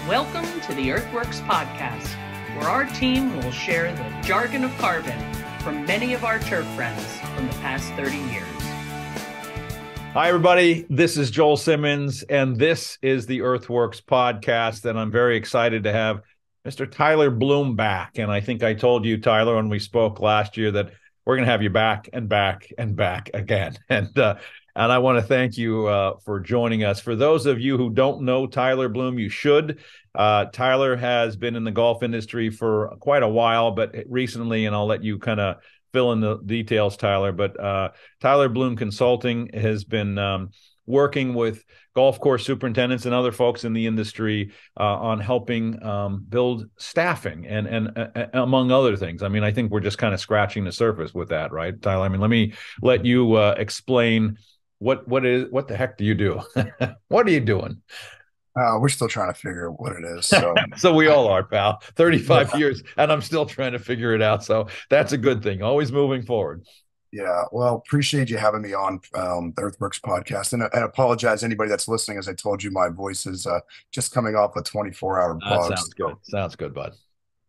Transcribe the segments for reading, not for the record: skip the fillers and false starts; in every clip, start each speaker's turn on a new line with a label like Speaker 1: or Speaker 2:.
Speaker 1: Welcome to the Earthworks podcast, where our team will share the jargon of carbon from many of our turf friends from the past 30 years.
Speaker 2: Hi, everybody. This is Joel Simmons, and this is the Earthworks podcast, and I'm very excited to have Mr. Tyler Bloom back. And I think I told you, Tyler, when we spoke last year that we're going to have you back and back and back again. And I want to thank you for joining us. For those of you who don't know Tyler Bloom, you should. Tyler has been in the golf industry for quite a while, but recently, and I'll let you kind of fill in the details, Tyler, but Tyler Bloom Consulting has been working with golf course superintendents and other folks in the industry on helping build staffing and among other things. I mean, I think we're just kind of scratching the surface with that, right, Tyler? I mean, let me let you explain what the heck do you do? What are you doing?
Speaker 3: We're still trying to figure out what it is. So,
Speaker 2: so we all are, pal. 35 years, and I'm still trying to figure it out. So that's a good thing. Always moving forward.
Speaker 3: Yeah. Well, appreciate you having me on the Earthworks podcast, and apologize anybody that's listening. As I told you, my voice is just coming off a 24-hour bug.
Speaker 2: Sounds good. Sounds good, bud.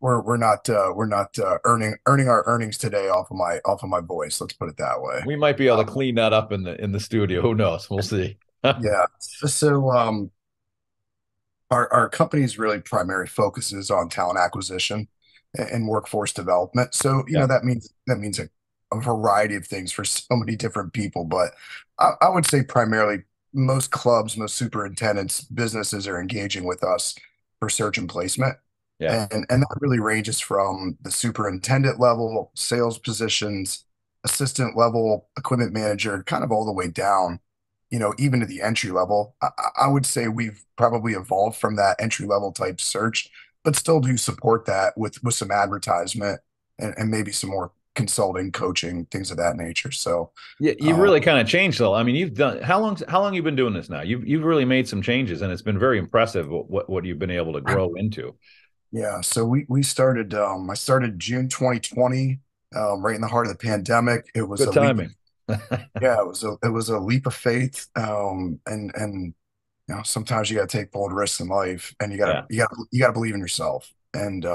Speaker 3: We're not earning our earnings today off of my voice. Let's put it that way.
Speaker 2: We might be able to clean that up in the studio. Who knows? We'll see.
Speaker 3: Yeah. So our company's really primary focus is on talent acquisition and workforce development. So you know that means a variety of things for so many different people. But I would say primarily most clubs, most superintendents, businesses are engaging with us for search and placement.
Speaker 2: Yeah.
Speaker 3: And that really ranges from the superintendent level, sales positions, assistant level, equipment manager, kind of all the way down, even to the entry level. I would say we've probably evolved from that entry level type search, but still do support that with some advertisement and maybe some more consulting, coaching, things of that nature. So
Speaker 2: yeah, you've really kind of changed though. I mean, you've done how long you've been doing this now? You've really made some changes, and it's been very impressive what you've been able to grow into.
Speaker 3: Yeah, so we started. I started June 2020, right in the heart of the pandemic. It was
Speaker 2: Good timing.
Speaker 3: Yeah, it was a leap of faith. And sometimes you got to take bold risks in life, and you got to believe in yourself. And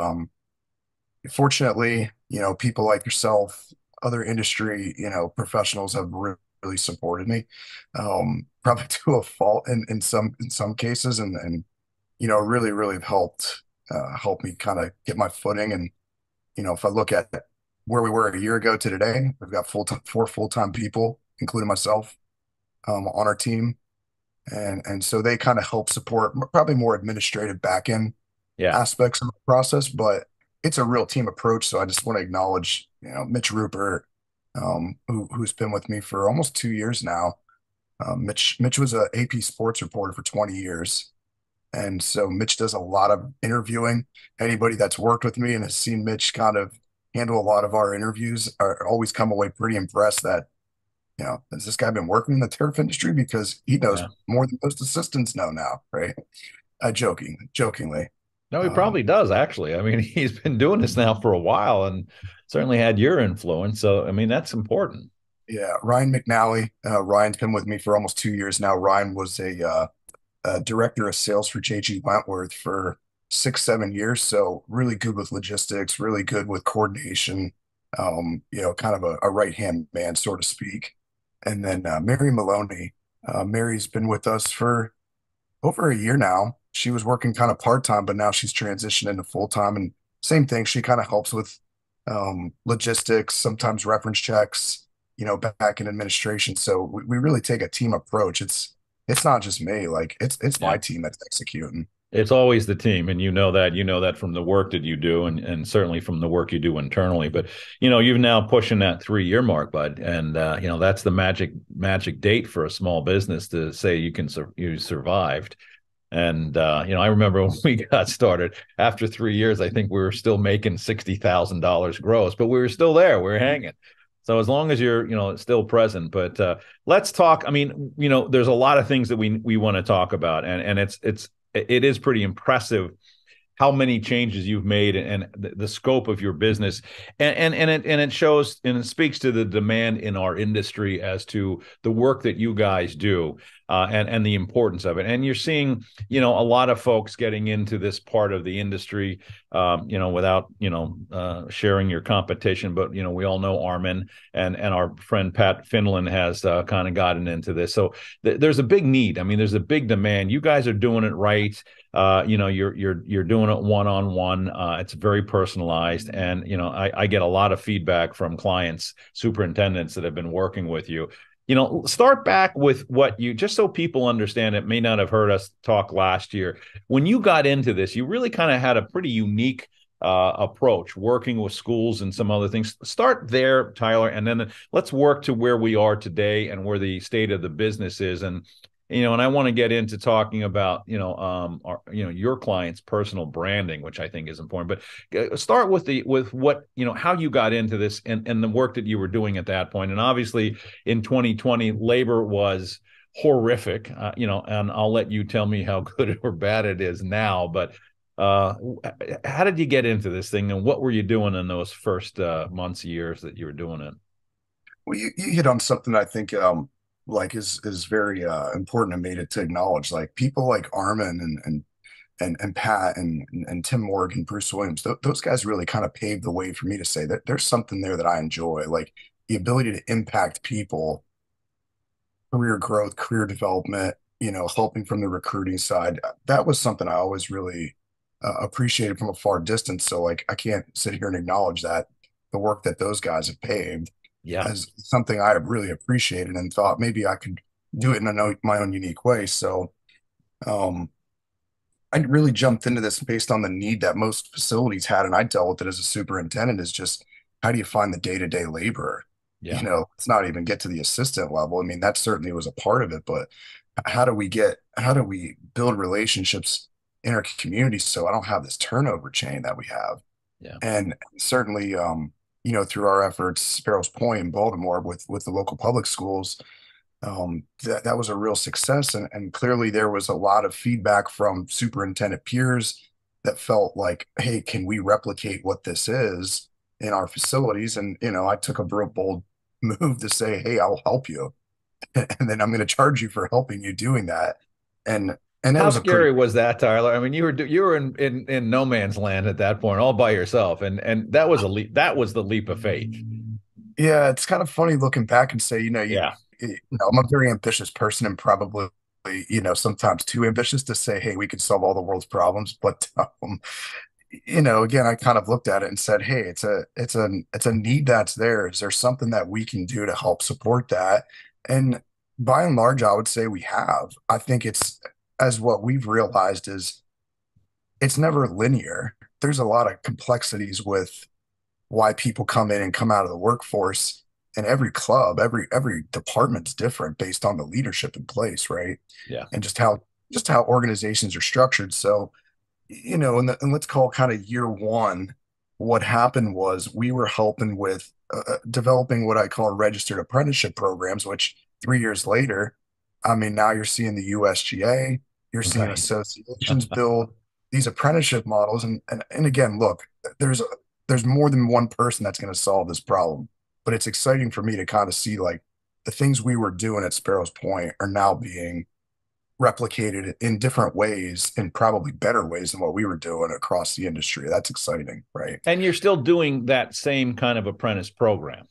Speaker 3: fortunately, people like yourself, other industry, professionals have really supported me, probably to a fault in some cases, and really have helped me kind of get my footing. And if I look at where we were a year ago to today, we've got four full-time people, including myself, on our team, and so they kind of help support probably more administrative back end aspects of the process, but it's a real team approach. So I just want to acknowledge, Mitch Rupert, who's been with me for almost 2 years now. Mitch was a AP sports reporter for 20 years. And so Mitch does a lot of interviewing. Anybody that's worked with me and has seen Mitch kind of handle a lot of our interviews are always come away pretty impressed that, has this guy been working in the turf industry? Because he knows more than most assistants know now, right? Jokingly.
Speaker 2: No, he probably does, actually. I mean, he's been doing this now for a while and certainly had your influence. So, I mean, that's important.
Speaker 3: Yeah. Ryan McNally. Ryan's been with me for almost 2 years now. Ryan was a director of sales for JG Wentworth for 6-7 years. So really good with logistics, really good with coordination, kind of a right-hand man, so to speak. And then Mary Maloney. Mary's been with us for over a year now. She was working kind of part-time, but now she's transitioned into full-time. And same thing, she kind of helps with logistics, sometimes reference checks, back in administration. So we really take a team approach. It's not just me, like it's my team that's executing.
Speaker 2: It's always the team, and you know that from the work that you do, and certainly from the work you do internally. But you've now pushing that 3-year mark, bud, and that's the magic date for a small business to say you survived. And I remember when we got started after 3 years, I think we were still making $60,000 gross, but we were still there, we were hanging. So as long as you're, still present, but let's talk. I mean, there's a lot of things that we want to talk about, and it is pretty impressive how many changes you've made and the scope of your business, and it shows and it speaks to the demand in our industry as to the work that you guys do. and the importance of it. And you're seeing, a lot of folks getting into this part of the industry, without, sharing your competition. But, we all know Armin and our friend Pat Finland has kind of gotten into this. So there's a big need. I mean, there's a big demand. You guys are doing it right. You're doing it one-on-one. It's very personalized. And, I get a lot of feedback from clients, superintendents that have been working with you. Start back with what just so people understand, it may not have heard us talk last year. When you got into this, you really kind of had a pretty unique approach, working with schools and some other things. Start there, Tyler, and then let's work to where we are today and where the state of the business is. And I want to get into talking about, your clients' personal branding, which I think is important. But start with what, how you got into this and the work that you were doing at that point. And obviously in 2020, labor was horrific, and I'll let you tell me how good or bad it is now. But how did you get into this thing, and what were you doing in those first months, years that you were doing it?
Speaker 3: Well, you hit on something I think like is very important to me to acknowledge. Like people like Armin and Pat and Tim Morgan, Bruce Williams, those guys really kind of paved the way for me to say that there's something there that I enjoy, like the ability to impact people, career growth, career development, helping from the recruiting side. That was something I always really appreciated from a far distance. So like I can't sit here and acknowledge that the work that those guys have paved
Speaker 2: Yeah.
Speaker 3: as something I really appreciated and thought maybe I could do it in my own unique way. So um, I really jumped into this based on the need that most facilities had, and I dealt with it as a superintendent. Is just how do you find the day-to-day labor?
Speaker 2: Yeah.
Speaker 3: Let's not even get to the assistant level. I mean, that certainly was a part of it, but how do we build relationships in our community so I don't have this turnover chain that we have?
Speaker 2: Yeah.
Speaker 3: And certainly, through our efforts, Sparrows Point in Baltimore with the local public schools, that was a real success. And clearly there was a lot of feedback from superintendent peers that felt like, hey, can we replicate what this is in our facilities? And, I took a real bold move to say, hey, I'll help you. And then I'm going to charge you for helping you doing that. And that
Speaker 2: How
Speaker 3: was a
Speaker 2: scary
Speaker 3: pretty,
Speaker 2: was that, Tyler? I mean, you were in no man's land at that point, all by yourself, and that was a leap. That was the leap of faith.
Speaker 3: yeah, it's kind of funny looking back and say,
Speaker 2: Yeah.
Speaker 3: I'm a very ambitious person and probably, sometimes too ambitious to say, hey, we could solve all the world's problems. But, again, I kind of looked at it and said, hey, it's a need that's there. Is there something that we can do to help support that? And by and large, I would say we have. I think it's as what we've realized is it's never linear. There's a lot of complexities with why people come in and come out of the workforce. And every club, every department's different based on the leadership in place, right?
Speaker 2: Yeah.
Speaker 3: And just how organizations are structured. So, and let's call kind of year one, what happened was we were helping with developing what I call registered apprenticeship programs, which 3 years later, I mean, now you're seeing the USGA, you're seeing
Speaker 2: Right.
Speaker 3: associations build these apprenticeship models. And again, look, there's more than one person that's going to solve this problem, but it's exciting for me to kind of see like the things we were doing at Sparrows Point are now being replicated in different ways and probably better ways than what we were doing across the industry. That's exciting, right?
Speaker 2: And you're still doing that same kind of apprentice program.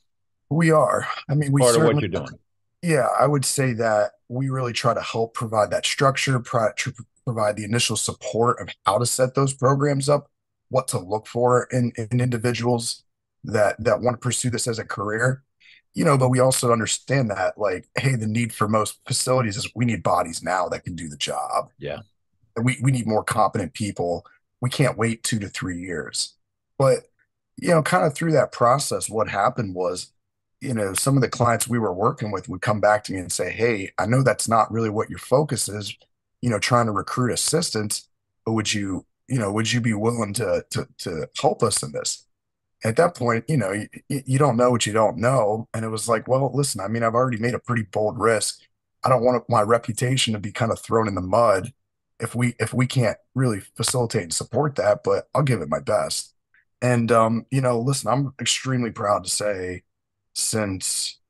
Speaker 3: We are. I mean, we
Speaker 2: Part of what
Speaker 3: certainly,
Speaker 2: you're doing.
Speaker 3: yeah, I would say that we really try to help provide that structure, provide the initial support of how to set those programs up, what to look for in individuals that want to pursue this as a career. But we also understand that, like, hey, the need for most facilities is we need bodies now that can do the job.
Speaker 2: Yeah.
Speaker 3: And we need more competent people. We can't wait 2 to 3 years. But, kind of through that process, what happened was, some of the clients we were working with would come back to me and say, hey, I know that's not really what your focus is, trying to recruit assistants, but would you be willing to help us in this? At that point, you don't know what you don't know. And it was like, well, listen, I mean, I've already made a pretty bold risk. I don't want my reputation to be kind of thrown in the mud if we can't really facilitate and support that, but I'll give it my best. And listen, I'm extremely proud to say since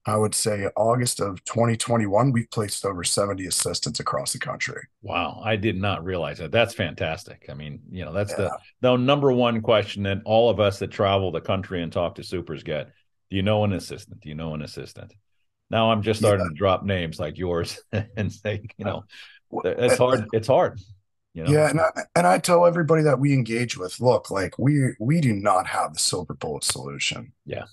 Speaker 3: I would say August of 2021, we've placed over 70 assistants across the country.
Speaker 2: Wow, I did not realize that. That's fantastic. I mean, that's the
Speaker 3: Yeah,
Speaker 2: the number one question that all of us that travel the country and talk to supers get. Do you know an assistant? Do you know an assistant? Now I'm just
Speaker 3: yeah.
Speaker 2: starting to drop names like yours and say,
Speaker 3: Well,
Speaker 2: it's hard. It's hard, you know.
Speaker 3: yeah, and I tell everybody that we engage with, look, like we do not have the silver bullet solution.
Speaker 2: Yeah,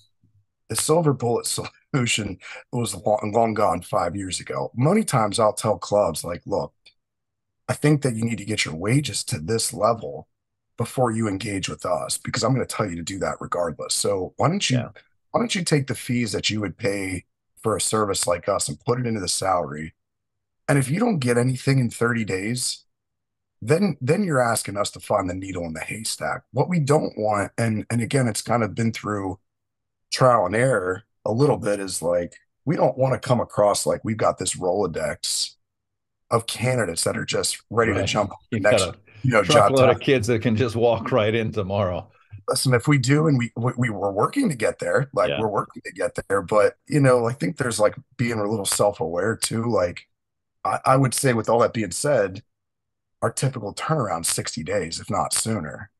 Speaker 3: The silver bullet solution was long gone 5 years ago. Many times I'll tell clubs like, look, I think that you need to get your wages to this level before you engage with us, because I'm going to tell you to do that regardless. So
Speaker 2: yeah,
Speaker 3: why don't you take the fees that you would pay for a service like us and put it into the salary? And if you don't get anything in 30 days, then you're asking us to find the needle in the haystack. What we don't want, and again, it's kind of been through trial and error a little bit, is like we don't want to come across like we've got this Rolodex of candidates that are just ready to
Speaker 2: right.
Speaker 3: jump on
Speaker 2: You
Speaker 3: the
Speaker 2: got
Speaker 3: next,
Speaker 2: a
Speaker 3: job
Speaker 2: truckload of
Speaker 3: title.
Speaker 2: kids that can just walk right in tomorrow.
Speaker 3: Listen, if we do, and we were working to get there, like
Speaker 2: Yeah,
Speaker 3: we're working to get there, but I think there's like being a little self-aware too. Like I would say, with all that being said, our typical turnaround 60 days, if not sooner.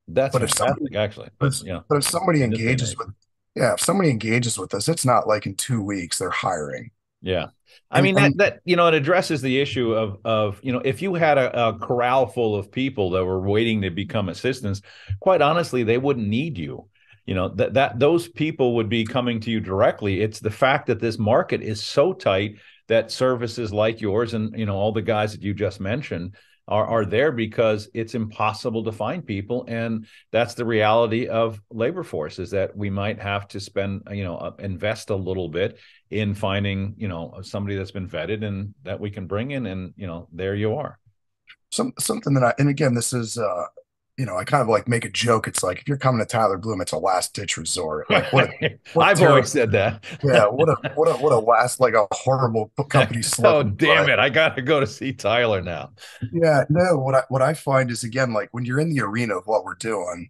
Speaker 2: that's
Speaker 3: But if somebody,
Speaker 2: fantastic, actually.
Speaker 3: but
Speaker 2: But
Speaker 3: if, but if somebody
Speaker 2: in this day and
Speaker 3: engages
Speaker 2: age.
Speaker 3: with, yeah, if somebody engages with us, it's not like in 2 weeks they're hiring.
Speaker 2: Yeah. I
Speaker 3: And
Speaker 2: mean
Speaker 3: and
Speaker 2: it addresses the issue of if you had a corral full of people that were waiting to become assistants, quite honestly, they wouldn't need you. That those people would be coming to you directly. It's the fact that this market is so tight that services like yours and all the guys that you just mentioned are there because it's impossible to find people, and that's the reality of labor force, is that we might have to spend invest a little bit in finding somebody that's been vetted and that we can bring in, and there you are.
Speaker 3: something that and again, this is I kind of like make a joke. It's like if you're coming to Tyler Bloom, it's a last ditch resort. Like what a
Speaker 2: I've always
Speaker 3: terrible,
Speaker 2: said that.
Speaker 3: yeah, what a last, like a horrible company
Speaker 2: Oh,
Speaker 3: slogan.
Speaker 2: damn
Speaker 3: But
Speaker 2: it, I gotta go to see Tyler now.
Speaker 3: yeah, no, what I find is, again, like when you're in the arena of what we're doing,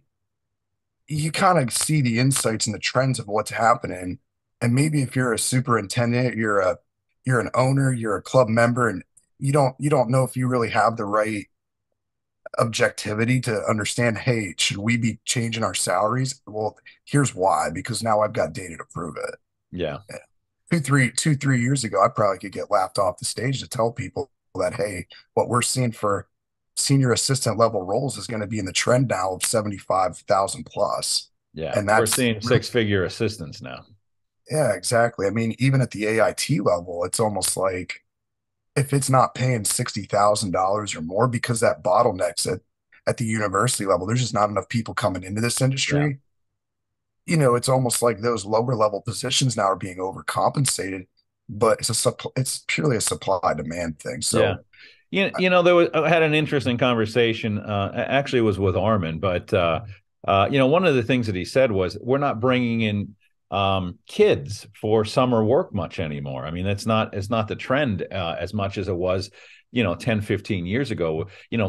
Speaker 3: you kind of see the insights and the trends of what's happening. And maybe if you're a superintendent, you're an owner, you're a club member, and you don't know if you really have the right objectivity to understand, hey, should we be changing our salaries? Well, here's why, because now I've got data to prove it.
Speaker 2: Yeah,
Speaker 3: Yeah. 3 years ago, I probably could get laughed off the stage to tell people that, hey, what we're seeing for senior assistant level roles is going to be in the trend now of 75,000 plus.
Speaker 2: yeah,
Speaker 3: And
Speaker 2: we're
Speaker 3: that's
Speaker 2: seeing six-figure assistants now.
Speaker 3: yeah, exactly. I mean, even at the AIT level, it's almost like if it's not paying $60,000 or more, because that bottlenecks at the university level, there's just not enough people coming into this
Speaker 2: Yeah,
Speaker 3: industry. It's almost like those lower level positions now are being overcompensated, but it's purely a supply demand thing.
Speaker 2: yeah.
Speaker 3: So
Speaker 2: There was I had an interesting conversation. Actually, it was with Armin, but one of the things that he said was, "We're not bringing in kids for summer work much anymore." I mean, it's not the trend as much as it was, 10, 15 years ago.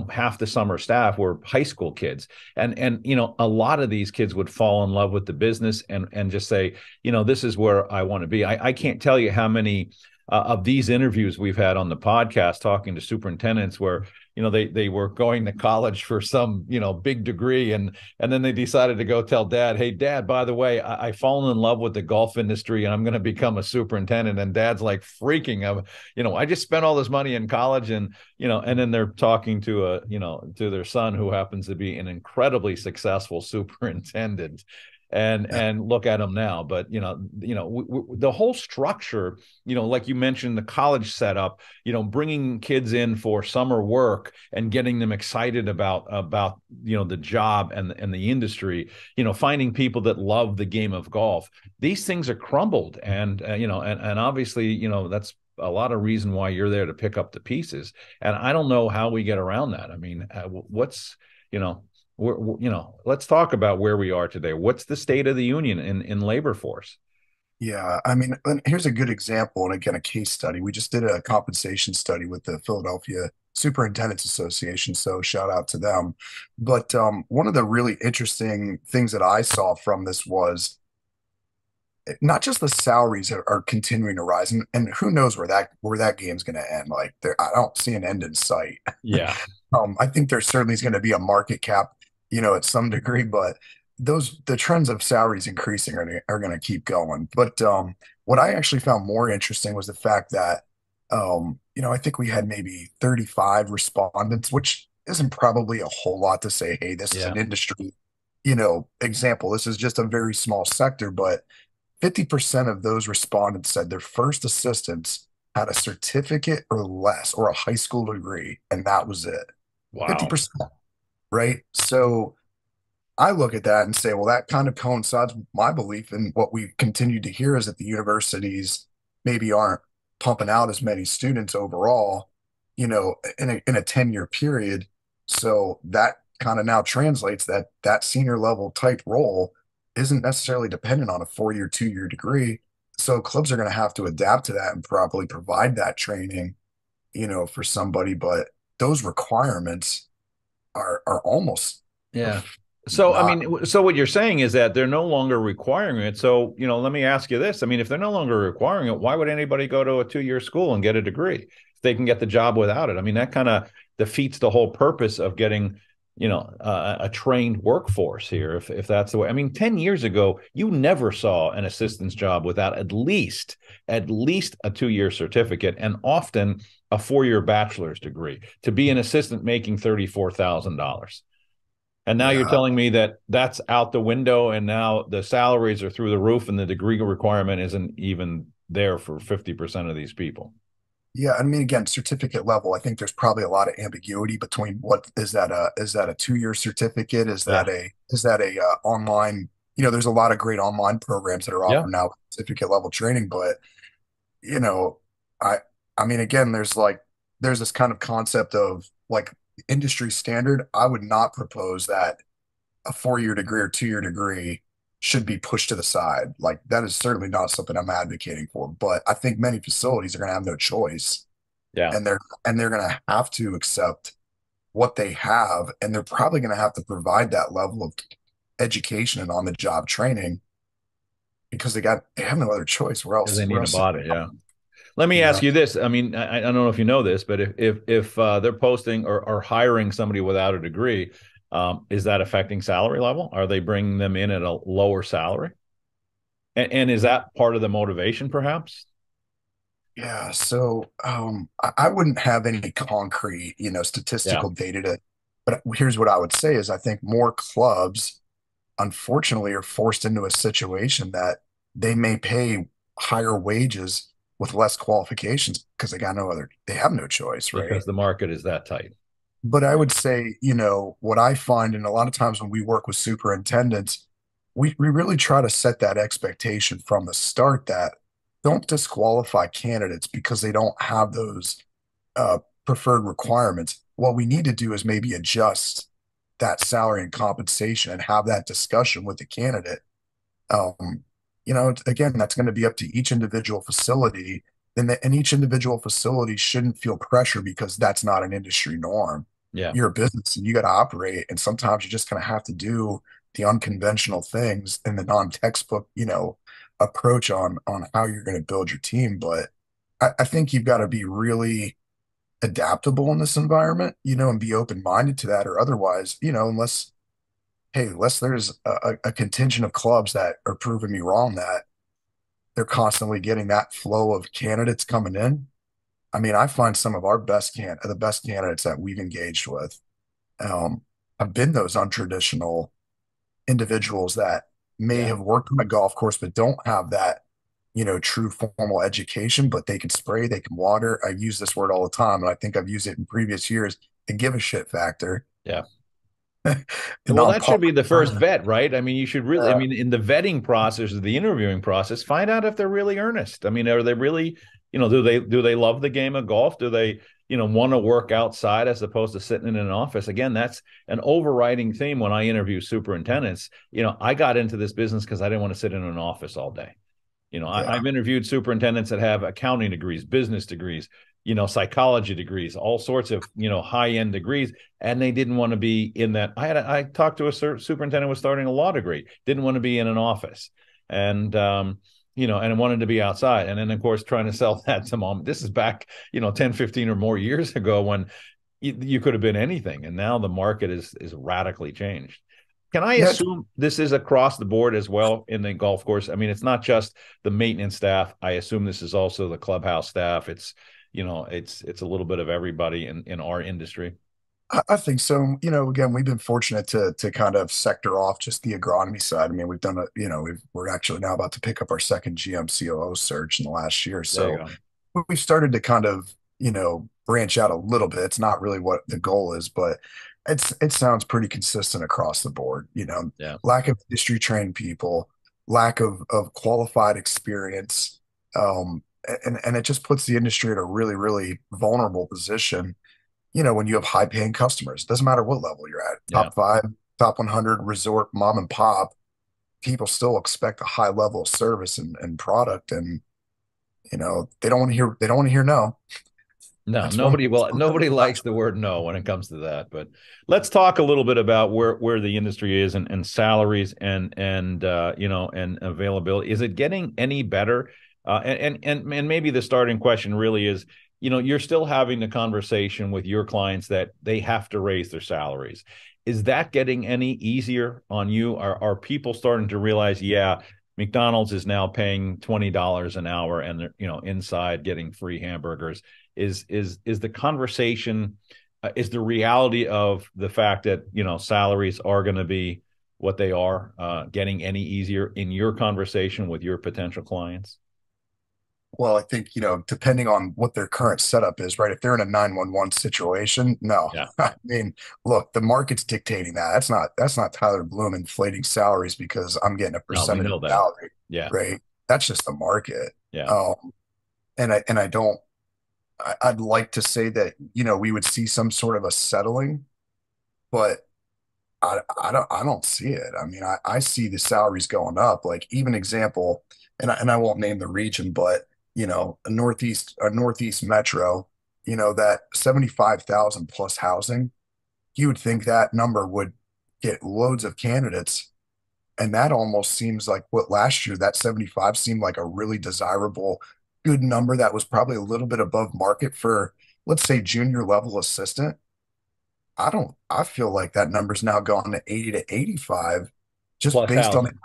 Speaker 2: Half the summer staff were high school kids, and a lot of these kids would fall in love with the business and just say, this is where I want to be. I can't tell you how many of these interviews we've had on the podcast talking to superintendents where they were going to college for some big degree, and then they decided to go tell dad, hey dad, by the way, I've fallen in love with the golf industry and I'm going to become a superintendent. And dad's like freaking of, I just spent all this money in college, and then they're talking to to their son, who happens to be an incredibly successful superintendent, and look at them now. But the whole structure, like you mentioned, the college setup, bringing kids in for summer work and getting them excited about the job and the industry, finding people that love the game of golf. These things are crumbled, and and obviously, that's a lot of reason why you're there to pick up the pieces. And I don't know how we get around that. I mean, what's you know let's talk about where we are today. What's the state of the union in labor force?
Speaker 3: yeah, I mean, and here's a good example, and again, a case study. We just did a compensation study with the Philadelphia Superintendents Association, so shout out to them. But one of the really interesting things that I saw from this was not just the salaries are continuing to rise, and who knows where that game's going to end. Like there, I don't see an end in sight.
Speaker 2: Yeah.
Speaker 3: I think there certainly is going to be a market cap, at some degree, but the trends of salaries increasing are going to keep going. But what I actually found more interesting was the fact that, I think we had maybe 35 respondents, which isn't probably a whole lot to say, hey, this is
Speaker 2: Yeah.
Speaker 3: an industry, example. This is just a very small sector, but 50% of those respondents said their first assistants had a certificate or less or a high school degree, and that was it.
Speaker 2: Wow.
Speaker 3: 50%, right? So I look at that and say, well, that kind of coincides with my belief in what we've continued to hear is that the universities maybe aren't pumping out as many students overall, in a 10-year period. So that kind of now translates that senior level type role isn't necessarily dependent on a 4-year, 2-year degree. So clubs are going to have to adapt to that and probably provide that training, for somebody. But those requirements are almost
Speaker 2: Yeah. So, I
Speaker 3: not.
Speaker 2: mean, so what you're saying is that they're no longer requiring it. So, let me ask you this. I mean, if they're no longer requiring it, why would anybody go to a 2-year school and get a degree if they can get the job without it? I mean, that kind of defeats the whole purpose of getting, a trained workforce here. If that's the way, I mean, 10 years ago, you never saw an assistant's job without at least a 2-year certificate and often a 4-year bachelor's degree to be an assistant making $34,000. And now you're
Speaker 3: Yeah.
Speaker 2: telling me that that's out the window, and now the salaries are through the roof, and the degree requirement isn't even there for 50% of these people.
Speaker 3: Yeah, I mean, again, certificate level, I think there's probably a lot of ambiguity between what is that a 2-year certificate? Is
Speaker 2: Yeah.
Speaker 3: that a online, there's a lot of great online programs that are
Speaker 2: Yeah.
Speaker 3: offered now with certificate level training, but you know, I I mean, again, there's this kind of concept of like industry standard. I would not propose that a 4-year degree or 2-year degree should be pushed to the side. Like that is certainly not something I'm advocating for. But I think many facilities are going to have no choice,
Speaker 2: Yeah.
Speaker 3: and they're going to have to accept what they have, and they're probably going to have to provide that level of education and on the job training because they have no other choice. Where
Speaker 2: Because they
Speaker 3: else? Where
Speaker 2: need a
Speaker 3: else?
Speaker 2: body. Yeah. Let me ask
Speaker 3: Yeah.
Speaker 2: you this. I mean, I don't know if you know this, but if they're posting or hiring somebody without a degree, is that affecting salary level? Are they bringing them in at a lower salary? And is that part of the motivation, perhaps?
Speaker 3: Yeah, so I wouldn't have any concrete,
Speaker 2: Yeah.
Speaker 3: statistical data but here's what I would say is I think more clubs, unfortunately, are forced into a situation that they may pay higher wages with less qualifications because they have no choice, right?
Speaker 2: Because the market is that tight.
Speaker 3: But I would say, what I find, and a lot of times when we work with superintendents, we really try to set that expectation from the start that don't disqualify candidates because they don't have those uh, preferred requirements. What we need to do is maybe adjust that salary and compensation and have that discussion with the candidate. Again, that's going to be up to each individual facility, and each individual facility shouldn't feel pressure because that's not an industry norm.
Speaker 2: Yeah.
Speaker 3: You're a business and you got to operate, and sometimes you're just going to have to do the unconventional things and the non-textbook, approach on how you're going to build your team. But I think you've got to be really adaptable in this environment, and be open-minded to that, or otherwise, unless there's a contingent of clubs that are proving me wrong that they're constantly getting that flow of candidates coming in. I mean, I find some of the best candidates that we've engaged with um, have been those untraditional individuals that may
Speaker 2: Yeah.
Speaker 3: have worked on a golf course but don't have that, true formal education, but they can spray, they can water. I use this word all the time, and I think I've used it in previous years. The give a shit factor.
Speaker 2: Yeah.
Speaker 3: The
Speaker 2: Well, that should
Speaker 3: non-pop.
Speaker 2: be the first vet, right? I mean, you should really, I
Speaker 3: Yeah,
Speaker 2: mean, in the vetting process, the interviewing process, find out if they're really earnest. I mean, are they really, do they love the game of golf? Do they, want to work outside as opposed to sitting in an office? Again, that's an overriding theme when I interview superintendents. I got into this business because I didn't want to sit in an office all day.
Speaker 3: yeah,
Speaker 2: I've interviewed superintendents that have accounting degrees, business degrees, psychology degrees, all sorts of, high end degrees. And they didn't want to be in that. I talked to a superintendent who was starting a law degree, didn't want to be in an office. and and wanted to be outside. And then, of course, trying to sell that to mom. This is back, 10, 15 or more years ago when you could have been anything. And now the market is radically changed. Can I
Speaker 3: Yeah,
Speaker 2: assume this is across the board as well in the golf course? I mean, it's not just the maintenance staff. I assume this is also the clubhouse staff. It's a little bit of everybody in our industry.
Speaker 3: I think so. Again, we've been fortunate to kind of sector off just the agronomy side. I mean, we've done we're actually now about to pick up our second GM COO search in the last year.
Speaker 2: There you
Speaker 3: So
Speaker 2: go.
Speaker 3: we've started to kind of, branch out a little bit. It's not really what the goal is, but it sounds pretty consistent across the board.
Speaker 2: Yeah.
Speaker 3: Lack of industry trained people, lack of qualified experience, and it just puts the industry in a really, really vulnerable position. When you have high paying customers, doesn't matter what level you're at,
Speaker 2: Yeah.
Speaker 3: top five, top 100 resort, mom and pop, people still expect a high level of service and product. And, they don't want to hear no.
Speaker 2: No,
Speaker 3: That's one.
Speaker 2: nobody likes the word no when it comes to that. But let's talk a little bit about where the industry is and salaries and availability. Is it getting any better? And maybe the starting question really is, you're still having the conversation with your clients that they have to raise their salaries. Is that getting any easier on you? Are people starting to realize, yeah, McDonald's is now paying $20 an hour and they're, inside getting free hamburgers? Is the conversation, is the reality of the fact that salaries are going to be what they are, getting any easier in your conversation with your potential clients?
Speaker 3: Well, I think, depending on what their current setup is, right? If they're in a 911 situation, no.
Speaker 2: Yeah.
Speaker 3: I mean, look, the market's dictating that. That's not Tyler Bloom inflating salaries because I'm getting a
Speaker 2: No, we
Speaker 3: percentage
Speaker 2: know
Speaker 3: of
Speaker 2: that.
Speaker 3: salary,
Speaker 2: Yeah.
Speaker 3: right? That's just the market.
Speaker 2: Yeah.
Speaker 3: Um, and I don't I'd like to say that, we would see some sort of a settling, but I don't see it. I mean, I see the salaries going up. Like even example, and I won't name the region, but a northeast metro, that 75,000 plus housing, you would think that number would get loads of candidates. And that almost seems like what last year, that 75 seemed like a really desirable, good number that was probably a little bit above market for, let's say, junior level assistant. I feel like that number's now gone to 80 to 85 just
Speaker 2: Plus
Speaker 3: based on,
Speaker 2: housing.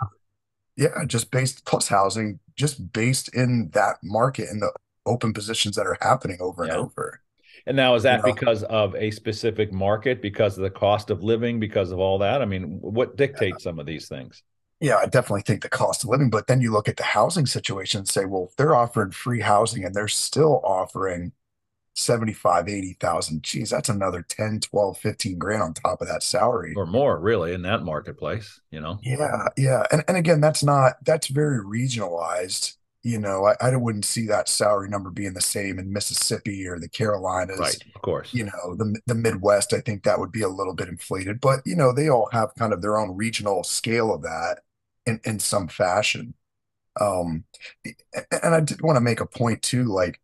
Speaker 3: yeah, just based plus housing, just based in that market and the open positions that are happening over and
Speaker 2: Yeah.
Speaker 3: over.
Speaker 2: And now is
Speaker 3: You
Speaker 2: that
Speaker 3: know,
Speaker 2: because of a specific market, because of the cost of living, because of all that? I mean, what dictates some of these things?
Speaker 3: yeah, I definitely think the cost of living, but then you look at the housing situation and say, well, if they're offering free housing and they're still offering 75, 80,000, geez, that's another 10, 12, 15 grand on top of that salary.
Speaker 2: Or more, really, in that marketplace.
Speaker 3: Yeah, yeah. And again, that's very regionalized. I wouldn't see that salary number being the same in Mississippi or the
Speaker 2: Right,
Speaker 3: Carolinas,
Speaker 2: of course.
Speaker 3: the Midwest. I think that would be a little bit inflated, but they all have kind of their own regional scale of that in some fashion. Um, and I did want to make a point too, like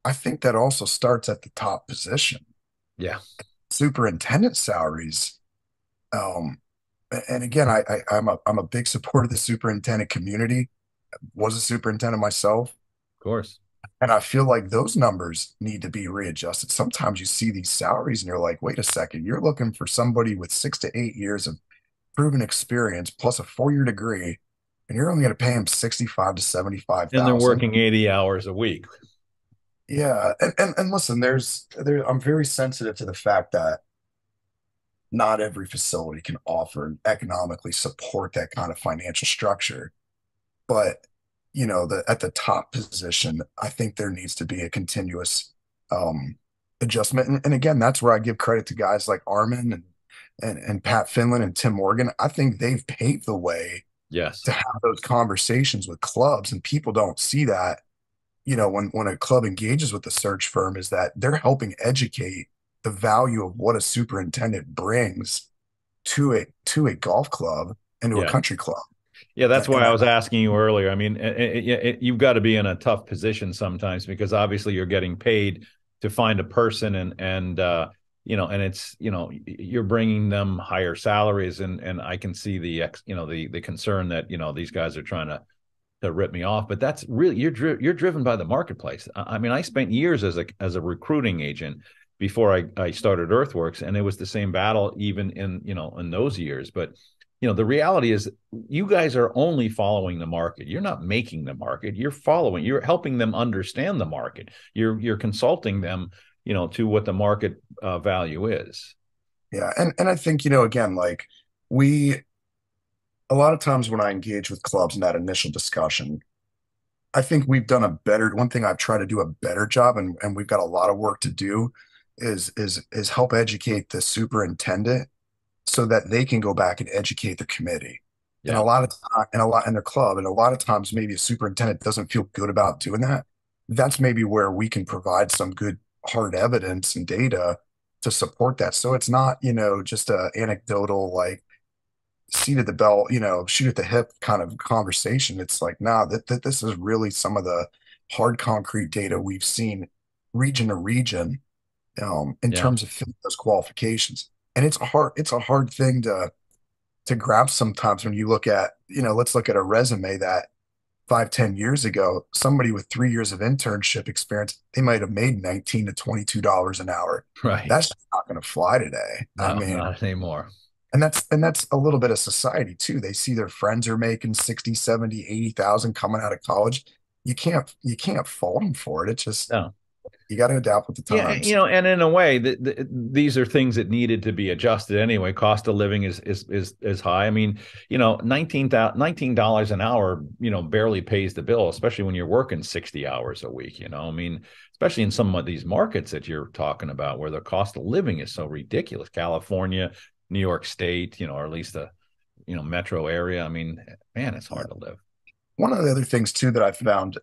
Speaker 3: I think that also starts at the top position.
Speaker 2: Yeah,
Speaker 3: Superintendent salaries. Um, and again, I'm a big supporter of the superintendent community. Was a superintendent myself,
Speaker 2: of course.
Speaker 3: and I feel like those numbers need to be readjusted. Sometimes you see these salaries, and you're like, wait a second, you're looking for somebody with 6 to 8 years of proven experience plus a 4 year degree, and you're only going to pay him 65 to
Speaker 2: And they're
Speaker 3: 75,000.
Speaker 2: working 80 hours a week.
Speaker 3: Yeah, and listen, I'm very sensitive to the fact that not every facility can offer and economically support that kind of financial structure. But at the top position, I think there needs to be a continuous um, adjustment. And again, that's where I give credit to guys like Armin and Pat Finland and Tim Morgan. I think they've paved the way
Speaker 2: Yes.
Speaker 3: to have those conversations with clubs, and people don't see that. When a club engages with the search firm, is that they're helping educate the value of what a superintendent brings to a golf club and to a
Speaker 2: Yeah.
Speaker 3: country club.
Speaker 2: Yeah, that's
Speaker 3: And
Speaker 2: why I
Speaker 3: I,
Speaker 2: was asking you earlier. I mean, you've got to be in a tough position sometimes because obviously you're getting paid to find a person, and and it's, you're bringing them higher salaries, and I can see the concern that, these guys are trying to rip me off, but that's really, you're driven by the marketplace. I mean, I spent years as a recruiting agent before I started Earthworks, and it was the same battle even in those years. But the reality is, you guys are only following the market. You're not making the market. You're helping them understand the market. You're consulting them, to what the market value is.
Speaker 3: Yeah. And I think, again, like we, a lot of times when I engage with clubs in that initial discussion, I think we've done one thing I've tried to do a better job, and we've got a lot of work to do, is help educate the superintendent so that they can go back and educate the committee. And
Speaker 2: Yeah.
Speaker 3: a lot of time, and a lot in their club, and a lot of times maybe a superintendent doesn't feel good about doing that. That's maybe where we can provide some good hard evidence and data to support that. So it's not, just a anecdotal, like seat at the belt, shoot at the hip kind of conversation. It's like, nah, that this is really some of the hard concrete data we've seen region to region, in
Speaker 2: Yeah.
Speaker 3: terms of filling those qualifications. And it's a hard thing to grasp sometimes when you look at, let's look at a resume that 5, 10 years ago, somebody with 3 years of internship experience, they might have made 19 to $22 an hour.
Speaker 2: Right.
Speaker 3: That's not going to fly today. I
Speaker 2: No,
Speaker 3: mean,
Speaker 2: not anymore.
Speaker 3: and that's a little bit of society too. They see their friends are making 60, 70, 80,000 coming out of college. You can't fault them for it. It's just,
Speaker 2: No.
Speaker 3: you got to adapt with the
Speaker 2: Yeah,
Speaker 3: times.
Speaker 2: and in a way, these are things that needed to be adjusted anyway. Cost of living is high. I mean, $19 an hour, barely pays the bill, especially when you're working 60 hours a week. I mean, especially in some of these markets that you're talking about, where the cost of living is so ridiculous. California, New York State, or at least the metro area. I mean, man, it's hard to live.
Speaker 3: One of the other things too that I found,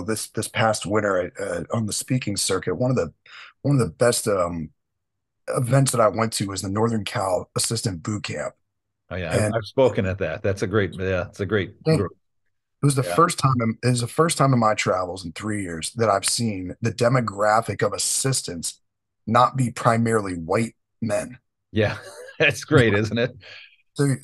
Speaker 3: this past winter, on the speaking circuit, one of the best events that I went to was the Northern Cal Assistant Boot Camp,
Speaker 2: Oh yeah,
Speaker 3: and
Speaker 2: I've spoken at that. It's a great
Speaker 3: it
Speaker 2: group.
Speaker 3: was the
Speaker 2: Yeah.
Speaker 3: first time. It was the first time in my travels in 3 years that I've seen the demographic of assistants not be primarily white men.
Speaker 2: Yeah, that's great, isn't it?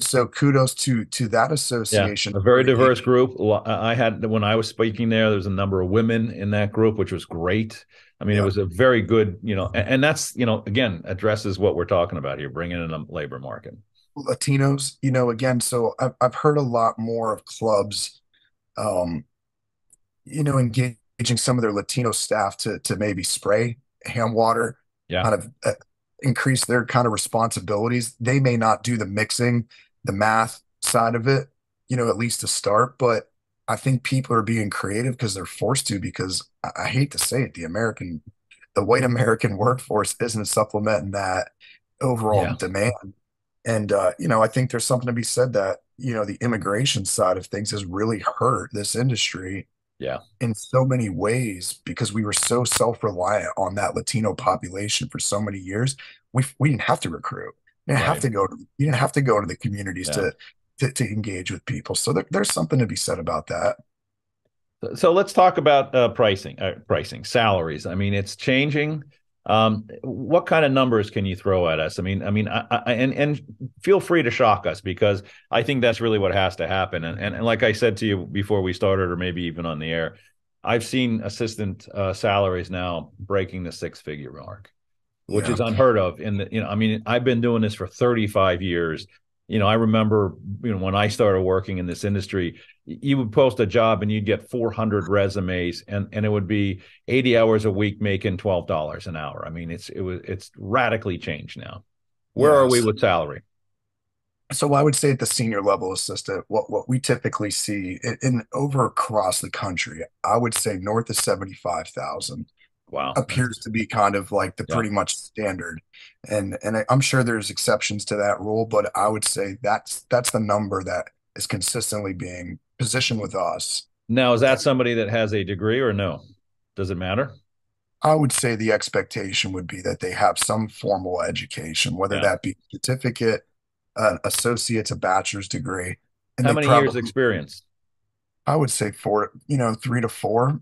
Speaker 3: So kudos to that
Speaker 2: Yeah,
Speaker 3: association.
Speaker 2: a very diverse group. I had, when I was speaking there was a number of women in that group, which was great. I mean, it
Speaker 3: Yeah,
Speaker 2: was a very good, and that's, again, addresses what we're talking about here, bringing in a labor market.
Speaker 3: Latinos, again. So I've heard a lot more of clubs, um, engaging some of their Latino staff to maybe spray hand water,
Speaker 2: Yeah,
Speaker 3: kind of increase their kind of responsibilities. They may not do the mixing, the math side of it, at least to start. But I think people are being creative because they're forced to, because I hate to say it, the white American workforce isn't supplementing that overall
Speaker 2: yeah,
Speaker 3: demand. And I think there's something to be said that, the immigration side of things has really hurt this industry
Speaker 2: yeah,
Speaker 3: in so many ways because we were so self-reliant on that Latino population for so many years. We didn't have to recruit.
Speaker 2: right.
Speaker 3: You didn't have to go to the communities
Speaker 2: Yeah.
Speaker 3: to engage with people. So there's something to be said about that.
Speaker 2: So let's talk about pricing, salaries. I mean, it's changing. What kind of numbers can you throw at us? And feel free to shock us, because I think that's really what has to happen. And like I said to you before we started, or maybe even on the air, I've seen assistant salaries now breaking the six-figure mark, which
Speaker 3: Yeah.
Speaker 2: is unheard of. I've been doing this for 35 years. I remember, when I started working in this industry, you would post a job and you'd get 400 resumes, and it would be 80 hours a week making $12 an hour. I mean, it's radically changed now. Where are we
Speaker 3: Yes.
Speaker 2: with salary?
Speaker 3: So I would say at the senior level assistant, what we typically see in over across the country, I would say north of 75,000
Speaker 2: Wow.
Speaker 3: appears to be kind of like the
Speaker 2: Yeah.
Speaker 3: pretty much standard. And I'm sure there's exceptions to that rule, but I would say that's the number that is consistently being positioned with us.
Speaker 2: Now, is
Speaker 3: And
Speaker 2: that somebody that has a degree or no? Does it matter?
Speaker 3: I would say the expectation would be that they have some formal education, whether
Speaker 2: Yeah.
Speaker 3: that be certificate, an associate's, a bachelor's degree, and
Speaker 2: How
Speaker 3: they
Speaker 2: many years
Speaker 3: probably,
Speaker 2: experience?
Speaker 3: I would say four, 3 to 4,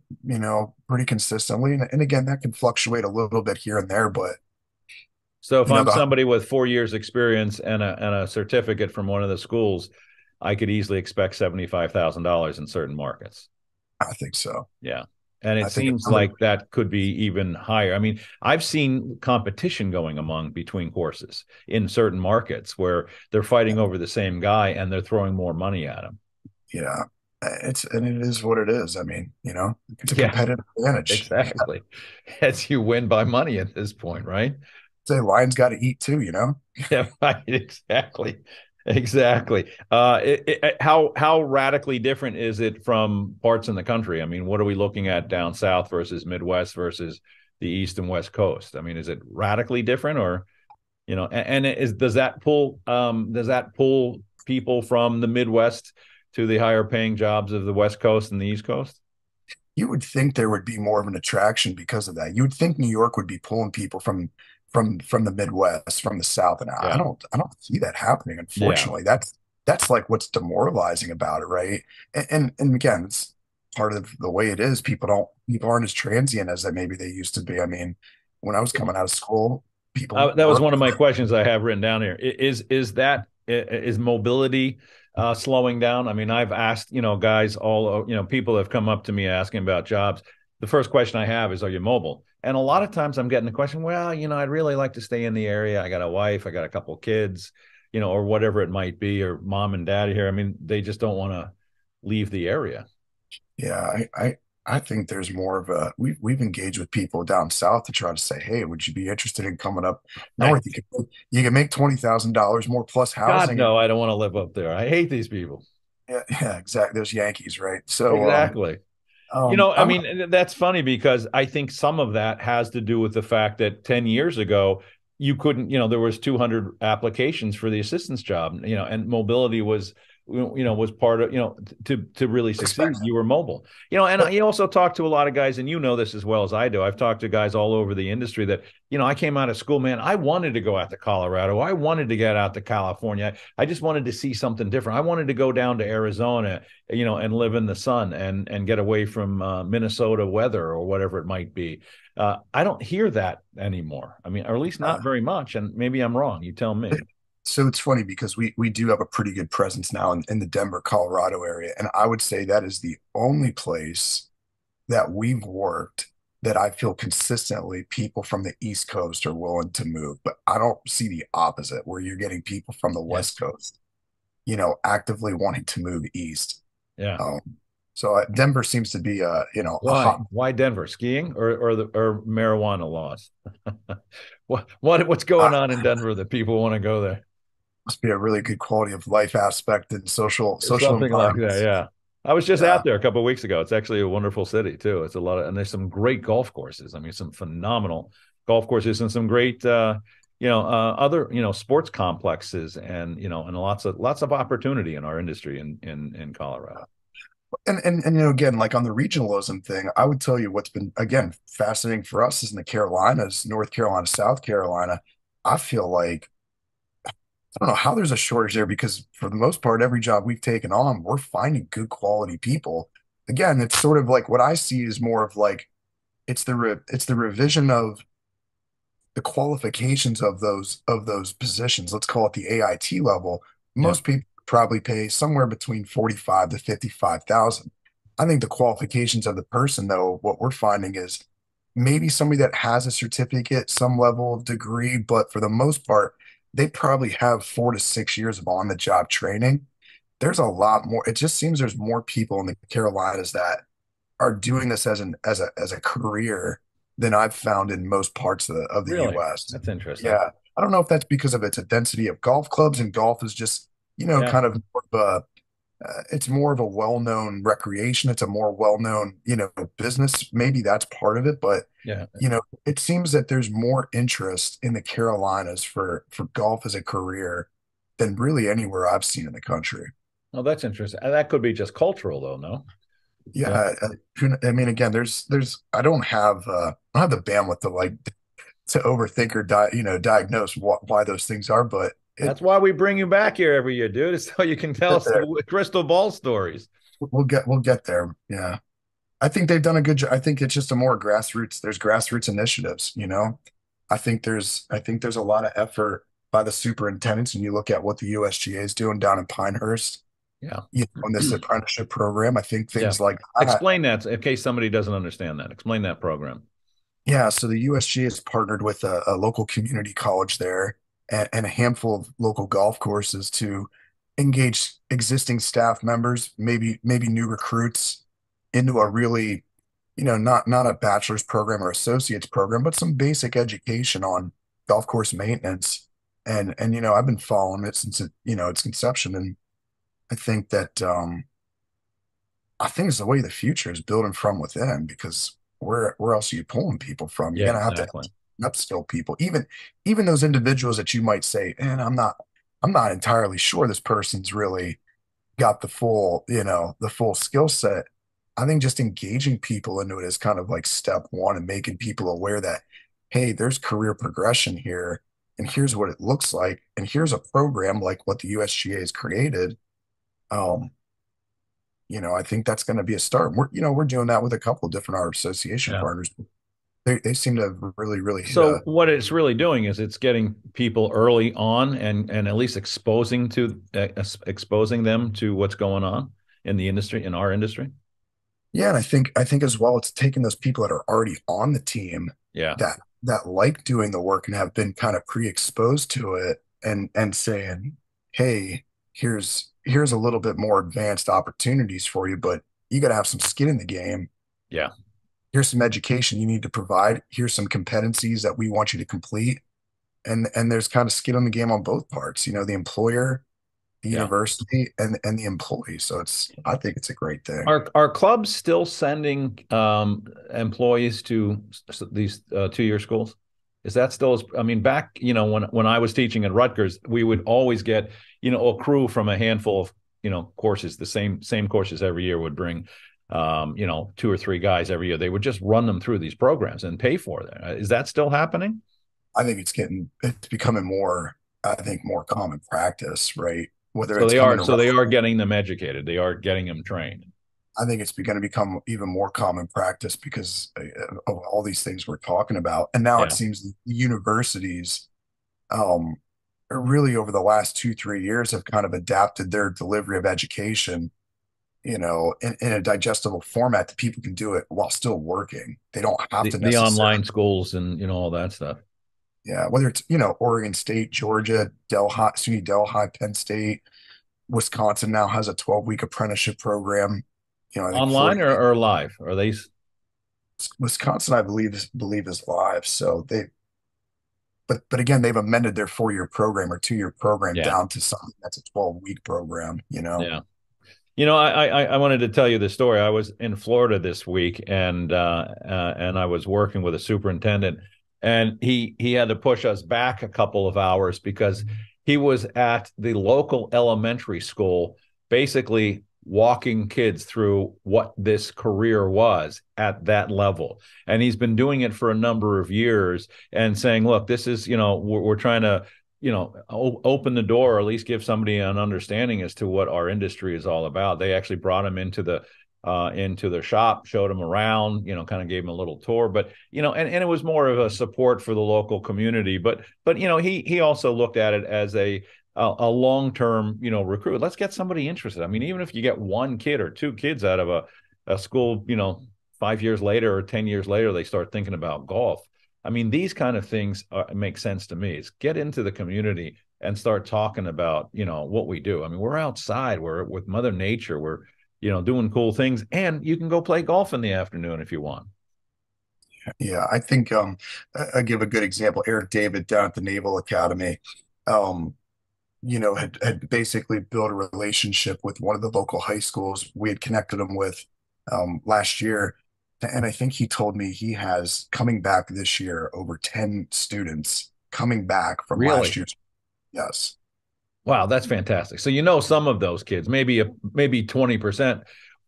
Speaker 3: pretty consistently. And again, that can fluctuate a little bit here and there, but
Speaker 2: So if
Speaker 3: You know,
Speaker 2: I'm somebody with 4 years experience and a certificate from one of the schools, I could easily expect $75,000 in certain markets.
Speaker 3: I think so.
Speaker 2: Yeah. And it
Speaker 3: I think if
Speaker 2: seems
Speaker 3: somebody,
Speaker 2: like that could be even higher. I mean, I've seen competition going among between horses in certain markets where they're fighting over the same guy and they're throwing more money at him.
Speaker 3: yeah, and it is what it is. I mean, it's a
Speaker 2: Yeah,
Speaker 3: competitive advantage.
Speaker 2: exactly. As you win by money at this point, right?
Speaker 3: Say lions got to eat too, you know?
Speaker 2: Yeah, right. Exactly. Exactly. How radically different is it from parts in the country? I mean, what are we looking at down south versus Midwest versus the East and West Coast? I mean, is it radically different, or and is does that pull people from the Midwest to the higher paying jobs of the West Coast and the East Coast?
Speaker 3: You would think there would be more of an attraction because of that. You would think New York would be pulling people from the Midwest, from the South, and
Speaker 2: Yeah.
Speaker 3: I don't see that happening.
Speaker 2: Yeah.
Speaker 3: Unfortunately, that's like what's demoralizing about it, right? And again, it's part of the way it is. People aren't as transient as that maybe they used to be. I mean, when I was coming out of school, people
Speaker 2: That was
Speaker 3: worked.
Speaker 2: one of my questions I have written down here. Is mobility slowing down? I mean, I've asked, guys people have come up to me asking about jobs. The first question I have is, are you mobile? And a lot of times I'm getting the question, well, I'd really like to stay in the area. I got a wife, I got a couple of kids, or whatever it might be, or mom and dad here. I mean, they just don't want to leave the area.
Speaker 3: Yeah, I think there's more of a we've engaged with people down south to try to say, hey, would you be interested in coming up
Speaker 2: I,
Speaker 3: north? You can make $20,000 more plus
Speaker 2: God,
Speaker 3: housing. And
Speaker 2: no, I don't want to live up there. I hate these people.
Speaker 3: yeah, exactly. Those Yankees, right? So
Speaker 2: Exactly. I
Speaker 3: I'm
Speaker 2: mean, that's funny because I think some of that has to do with the fact that 10 years ago, you couldn't, there was 200 applications for the assistance job, and mobility was part of, to really succeed,
Speaker 3: expecting.
Speaker 2: you were mobile, and I also talked to a lot of guys, and this as well as I do. I've talked to guys all over the industry that, I came out of school, man, I wanted to go out to Colorado. I wanted to get out to California. I just wanted to see something different. I wanted to go down to Arizona, and live in the sun and get away from Minnesota weather or whatever it might be. I don't hear that anymore. I mean, or at least not very much. And maybe I'm wrong. You tell me.
Speaker 3: So it's funny because we do have a pretty good presence now in the Denver, Colorado area, and I would say that is the only place that we've worked that I feel consistently people from the East Coast are willing to move. But I don't see the opposite where you're getting people from the
Speaker 2: Yeah.
Speaker 3: West Coast, actively wanting to move east.
Speaker 2: Yeah.
Speaker 3: Um, so Denver seems to be a
Speaker 2: Why?
Speaker 3: hot.
Speaker 2: Why Denver? Skiing or marijuana laws? What's going on in Denver that people want to go there?
Speaker 3: Must be a really good quality of life aspect and social
Speaker 2: Something like that.
Speaker 3: environments.
Speaker 2: Yeah. I was just
Speaker 3: Yeah.
Speaker 2: out there a couple of weeks ago. It's actually a wonderful city too. It's a lot of, and there's some great golf courses. I mean, some phenomenal golf courses and some great, other, sports complexes and lots of opportunity in our industry in Colorado.
Speaker 3: And again, like on the regionalism thing, I would tell you what's been again fascinating for us is in the Carolinas, North Carolina, South Carolina. I feel like I don't know how there's a shortage there because for the most part, every job we've taken on, we're finding good quality people. Again, it's sort of like what I see is more of like it's the revision of the qualifications of those positions. Let's call it the AIT level.
Speaker 2: Yeah.
Speaker 3: Most people probably pay somewhere between 45 to 55,000. I think the qualifications of the person, though, what we're finding is maybe somebody that has a certificate, some level of degree, but for the most part, they probably have 4 to 6 years of on-the-job training. There's a lot more. It just seems there's more people in the Carolinas that are doing this as a career than I've found in most parts of the
Speaker 2: Really?
Speaker 3: US.
Speaker 2: That's interesting.
Speaker 3: Yeah. I don't know if that's because of its a density of golf clubs and golf is just,
Speaker 2: Yeah.
Speaker 3: kind of more of it's more of a well-known recreation. It's a more well-known, business. Maybe that's part of it, but
Speaker 2: Yeah.
Speaker 3: it seems that there's more interest in the Carolinas for golf as a career than really anywhere I've seen in the country.
Speaker 2: Oh, that's interesting. And that could be just cultural though, no? Yeah.
Speaker 3: Yeah, I mean, again, I don't have the bandwidth to to overthink or diagnose why those things are, but
Speaker 2: That's why we bring you back here every year, dude. It's so you can tell
Speaker 3: get
Speaker 2: us
Speaker 3: there.
Speaker 2: the crystal ball stories.
Speaker 3: We'll get there. Yeah, I think they've done a good job. I think it's just a more grassroots. There's grassroots initiatives. I think there's a lot of effort by the superintendents, and you look at what the USGA is doing down in Pinehurst,
Speaker 2: Yeah.
Speaker 3: in this apprenticeship program. I think
Speaker 2: Yeah.
Speaker 3: things like that.
Speaker 2: Explain that in case somebody doesn't understand that. Explain that program.
Speaker 3: Yeah, so the USGA has partnered with a local community college there and a handful of local golf courses to engage existing staff members, maybe new recruits into a really, not a bachelor's program or associate's program, but some basic education on golf course maintenance. And I've been following it since its conception, and I think that I think it's the way the future is building from within, because where else are you pulling people from? You're
Speaker 2: Yeah,
Speaker 3: gonna have to
Speaker 2: exactly.
Speaker 3: upskill people. Even those individuals that you might say, and I'm not entirely sure this person's really got the full skill set. I think just engaging people into it is kind of like step one, and making people aware that, hey, there's career progression here, and here's what it looks like, and here's a program like what the USGA has created. Um, I think that's going to be a start. We're doing that with a couple of different art association
Speaker 2: Yeah.
Speaker 3: partners. They seem to have really hit
Speaker 2: So
Speaker 3: a.
Speaker 2: what it's really doing is it's getting people early on and at least exposing them to what's going on in the industry, in our industry.
Speaker 3: Yeah, and I think as well, it's taking those people that are already on the team
Speaker 2: Yeah.
Speaker 3: that like doing the work and have been kind of pre-exposed to it, and saying, hey, here's a little bit more advanced opportunities for you, but you got to have some skin in the game.
Speaker 2: Yeah.
Speaker 3: Here's some education you need to provide. Here's some competencies that we want you to complete. And there's kind of skin in the game on both parts, the employer, the
Speaker 2: Yeah.
Speaker 3: university, and the employee. So I think it's a great thing.
Speaker 2: Are clubs still sending employees to these 2-year schools? Is that still? I mean, back when I was teaching at Rutgers, we would always get a crew from a handful of courses. The same courses every year would bring 2 or 3 guys every year. They would just run them through these programs and pay for them. Is that still happening?
Speaker 3: I think it's becoming more, I think, more common practice, right? Whether
Speaker 2: So
Speaker 3: it's
Speaker 2: they
Speaker 3: coming
Speaker 2: are. So
Speaker 3: around,
Speaker 2: they are getting them educated. They are getting them trained.
Speaker 3: I think it's going to become even more common practice because of all these things we're talking about. And now it
Speaker 2: Yeah.
Speaker 3: seems the universities, um, really over the last 2, 3 years have kind of adapted their delivery of education, in a digestible format that people can do it while still working. They don't have to
Speaker 2: The
Speaker 3: necessarily,
Speaker 2: online schools and all that stuff.
Speaker 3: yeah, whether it's, Oregon State, Georgia, Delhi, SUNY Delhi, Penn State, Wisconsin now has a 12-week apprenticeship program. I think
Speaker 2: Online
Speaker 3: Florida,
Speaker 2: or live? Are they?
Speaker 3: Wisconsin, I believe is live. So but again, they've amended their 4-year program or 2-year program
Speaker 2: Yeah.
Speaker 3: down to something that's a 12-week program.
Speaker 2: Yeah. I wanted to tell you the story. I was in Florida this week, and I was working with a superintendent, and he had to push us back a couple of hours because he was at the local elementary school, basically walking kids through what this career was at that level. And he's been doing it for a number of years and saying, look, this is, we're trying to open the door, or at least give somebody an understanding as to what our industry is all about. They actually brought him into the shop, showed him around, kind of gave him a little tour, but and it was more of a support for the local community. But he also looked at it as a long-term recruit. Let's get somebody interested. I mean, even if you get 1 kid or 2 kids out of a school, 5 years later or 10 years later, they start thinking about golf. I mean, these kind of things make sense to me. It's get into the community and start talking about, what we do. I mean, we're outside, we're with Mother Nature, we're, doing cool things, and you can go play golf in the afternoon if you want.
Speaker 3: Yeah, I think I give a good example. Eric David down at the Naval Academy, um, had basically built a relationship with one of the local high schools we had connected him with last year. And I think he told me he has coming back this year over 10 students coming back from last
Speaker 2: Really?
Speaker 3: year's. Yes.
Speaker 2: Wow, that's fantastic. So some of those kids, maybe 20%,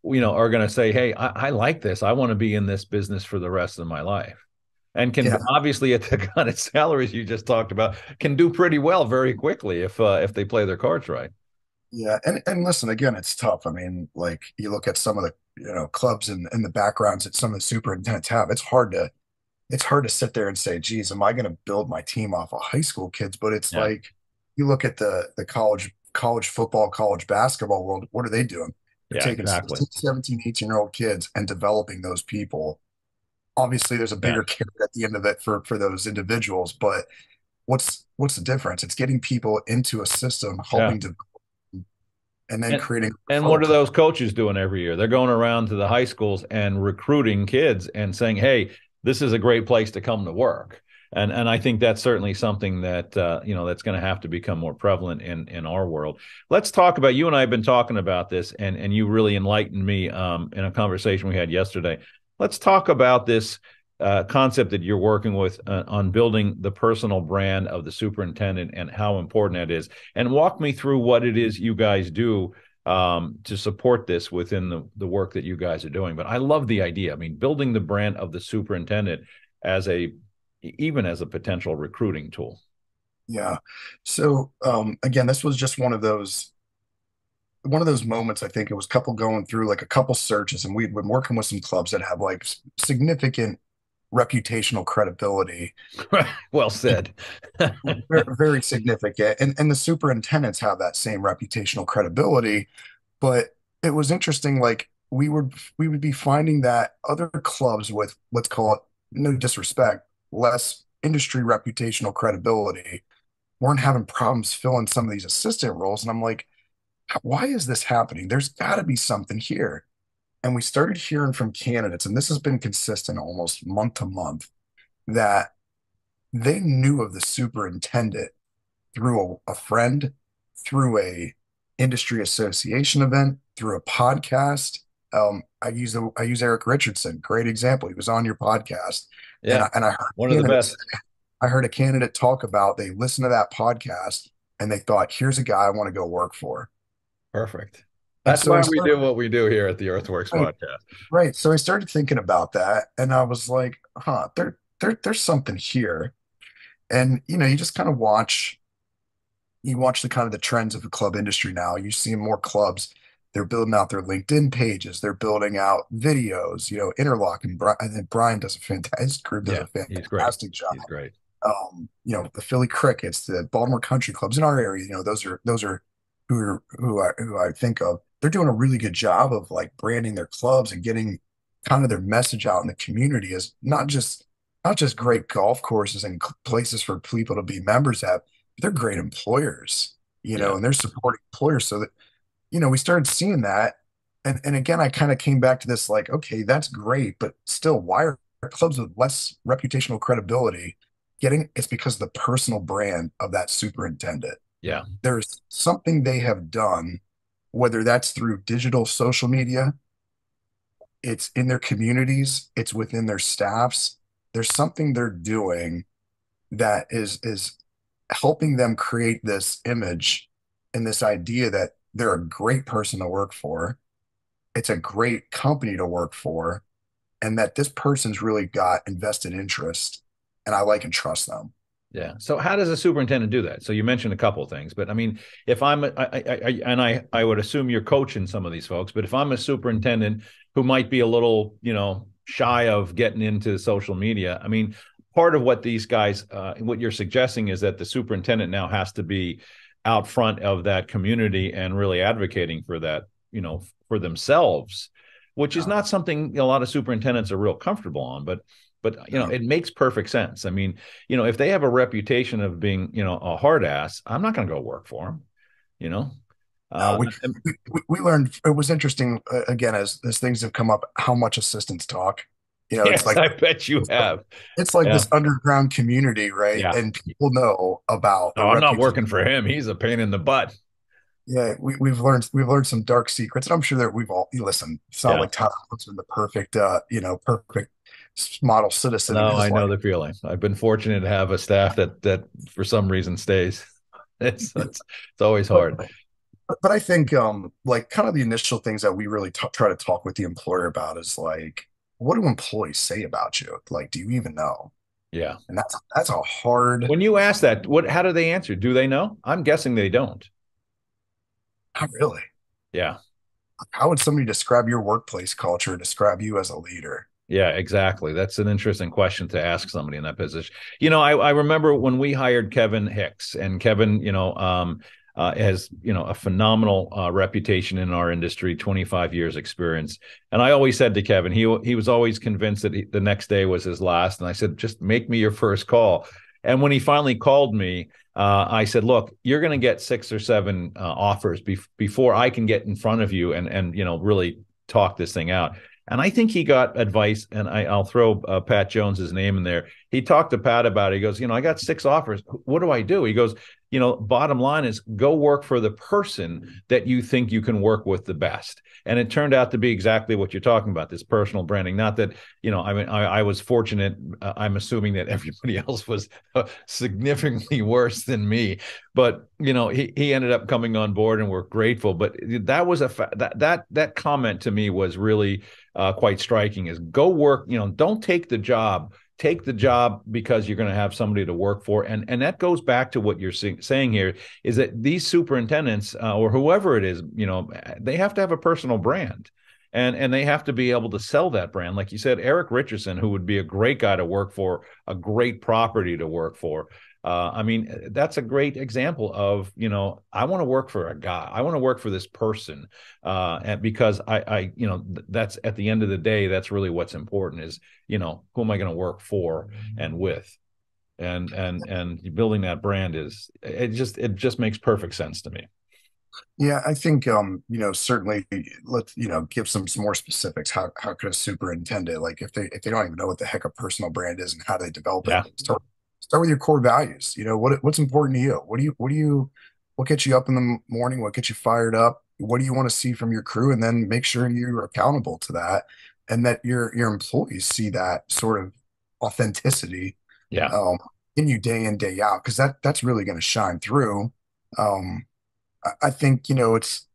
Speaker 2: are going to say, "Hey, I like this. I want to be in this business for the rest of my life." And can
Speaker 3: Yeah.
Speaker 2: obviously at the kind of salaries you just talked about, can do pretty well very quickly if they play their cards right.
Speaker 3: Yeah. And listen, again, it's tough. I mean, like you look at some of the, clubs and the backgrounds that some of the superintendents have, it's hard to it's hard to sit there and say, geez, am I going to build my team off of high school kids? But it's
Speaker 2: Yeah.
Speaker 3: like you look at the college football, college basketball world, what are they doing? They're
Speaker 2: Yeah,
Speaker 3: taking
Speaker 2: exactly.
Speaker 3: 16, 17, 18-year-old kids and developing those people. Obviously, there's a
Speaker 2: Yeah.
Speaker 3: bigger carrot at the end of it for those individuals, but what's the difference? It's getting people into a system,
Speaker 2: Yeah.
Speaker 3: helping to, and then
Speaker 2: And
Speaker 3: creating a
Speaker 2: and
Speaker 3: funnel.
Speaker 2: what are those coaches doing every year? They're going around to the high schools and recruiting kids and saying, "Hey, this is a great place to come to work." And I think that's certainly something that that's going to have to become more prevalent in our world. Let's talk about, you and I have been talking about this, and you really enlightened me in a conversation we had yesterday. Let's talk about this concept that you're working with on building the personal brand of the superintendent and how important that is, and walk me through what it is you guys do to support this within the work that you guys are doing. But I love the idea. I mean, building the brand of the superintendent as even as a potential recruiting tool.
Speaker 3: Yeah. So again, this was just one of those moments. I think it was a couple going through like a couple searches, and we'd been working with some clubs that have like significant reputational credibility.
Speaker 2: Well said.
Speaker 3: Very, very significant. And the superintendents have that same reputational credibility. But it was interesting, like we would be finding that other clubs with, let's call it, no disrespect, less industry reputational credibility weren't having problems filling some of these assistant roles. And I'm like, why is this happening? There's got to be something here. And we started hearing from candidates, and this has been consistent almost month to month, that they knew of the superintendent through a friend, through a industry association event, through a podcast. I use Eric Richardson, great example. He was on your podcast, and
Speaker 2: Yeah,
Speaker 3: I heard
Speaker 2: one of the
Speaker 3: candidates.
Speaker 2: best.
Speaker 3: I heard a candidate talk about they listened to that podcast and they thought, here's a guy I want to go work for.
Speaker 2: Perfect.
Speaker 3: And
Speaker 2: That's
Speaker 3: so
Speaker 2: why
Speaker 3: I
Speaker 2: we
Speaker 3: started,
Speaker 2: do what we do here at the Earthworks
Speaker 3: right,
Speaker 2: podcast.
Speaker 3: right. So I started thinking about that, and I was like, huh, there's something here. And you just kind of watch the kind of the trends of the club industry now. You see more clubs. They're building out their LinkedIn pages. They're building out videos. Interlock and I think Brian does a fantastic. His group does
Speaker 2: Yeah,
Speaker 3: a
Speaker 2: he's great.
Speaker 3: fantastic job.
Speaker 2: He's great.
Speaker 3: The Philly Crickets, the Baltimore Country Clubs in our area. Those are who I think of. They're doing a really good job of like branding their clubs and getting kind of their message out in the community as not just great golf courses and places for people to be members at, but they're great employers,
Speaker 2: Yeah,
Speaker 3: and they're supporting employers so that, we started seeing that. And again, I kind of came back to this like, okay, that's great, but still, why are clubs with less reputational credibility getting? It's because of the personal brand of that superintendent.
Speaker 2: yeah,
Speaker 3: There's something they have done, whether that's through digital social media, it's in their communities, it's within their staffs. There's something they're doing that is helping them create this image and this idea that they're a great person to work for. It's a great company to work for, and that this person's really got invested interest, and I like and trust them.
Speaker 2: yeah. So how does a superintendent do that? So you mentioned a couple of things, but I mean, if I would assume you're coaching some of these folks, but if I'm a superintendent who might be a little, shy of getting into social media, I mean, part of what these guys, what you're suggesting is that the superintendent now has to be out front of that community and really advocating for that, for themselves, which is
Speaker 3: Yeah,
Speaker 2: not something a lot of superintendents are real comfortable on, but
Speaker 3: yeah.
Speaker 2: it makes perfect sense. I mean, if they have a reputation of being, a hard ass, I'm not going to go work for them, you know.
Speaker 3: No,
Speaker 2: Uh,
Speaker 3: we learned. It was interesting, again, as things have come up, how much assistants talk. It's
Speaker 2: yes,
Speaker 3: like
Speaker 2: I bet you have.
Speaker 3: it's like
Speaker 2: Yeah,
Speaker 3: this underground community, right?
Speaker 2: yeah.
Speaker 3: And people know about the
Speaker 2: No, I'm not
Speaker 3: reputation.
Speaker 2: working for him. He's a pain in the butt.
Speaker 3: Yeah, we've learned some dark secrets, and I'm sure that we've all listen. It's not
Speaker 2: Yeah.
Speaker 3: like Tyler Woods been the perfect, perfect model citizen in
Speaker 2: No,
Speaker 3: his
Speaker 2: I know
Speaker 3: life.
Speaker 2: the feeling. I've been fortunate to have a staff that for some reason stays. It's always
Speaker 3: But
Speaker 2: hard.
Speaker 3: but I think like kind of the initial things that we really try to talk with the employer about is like, what do employees say about you? Like, do you even know?
Speaker 2: Yeah.
Speaker 3: And that's a hard.
Speaker 2: When you ask that, how do they answer? Do they know? I'm guessing they don't.
Speaker 3: Not really.
Speaker 2: Yeah.
Speaker 3: How would somebody describe your workplace culture, describe you as a leader?
Speaker 2: Yeah, exactly. That's an interesting question to ask somebody in that position. I remember when we hired Kevin Hicks, and Kevin, has, a phenomenal reputation in our industry, 25 years experience. And I always said to Kevin, he was always convinced that the next day was his last. And I said, just make me your first call. And when he finally called me, I said, look, you're going to get 6 or 7 offers before I can get in front of you and really talk this thing out. And I think he got advice, and I'll throw Pat Jones's name in there. He talked to Pat about it. He goes, I got 6 offers. What do I do? He goes, bottom line is go work for the person that you think you can work with the best. And it turned out to be exactly what you're talking about, this personal branding. Not that, I was fortunate. I'm assuming that everybody else was significantly worse than me. But, he ended up coming on board, and we're grateful. But that was that comment to me was really quite striking, is go work, don't take the job. Take the job because you're going to have somebody to work for. And that goes back to what you're saying here, is that these superintendents or whoever it is, they have to have a personal brand. And they have to be able to sell that brand. Like you said, Eric Richardson, who would be a great guy to work for, a great property to work for. That's a great example of, I want to work for a guy. I want to work for this person. And because that's at the end of the day, that's really what's important is, who am I going to work for and with? And building that brand it just makes perfect sense to me.
Speaker 3: Yeah, I think certainly let's give some more specifics. How could a superintendent, like if they don't even know what the heck a personal brand is and how they develop it,
Speaker 2: Yeah.
Speaker 3: start with your core values. What's important to you? What gets you up in the morning? What gets you fired up? What do you want to see from your crew? And then make sure you're accountable to that, and that your employees see that sort of authenticity
Speaker 2: Yeah.
Speaker 3: um, in you day in, day out, because that's really going to shine through. Um, I think it's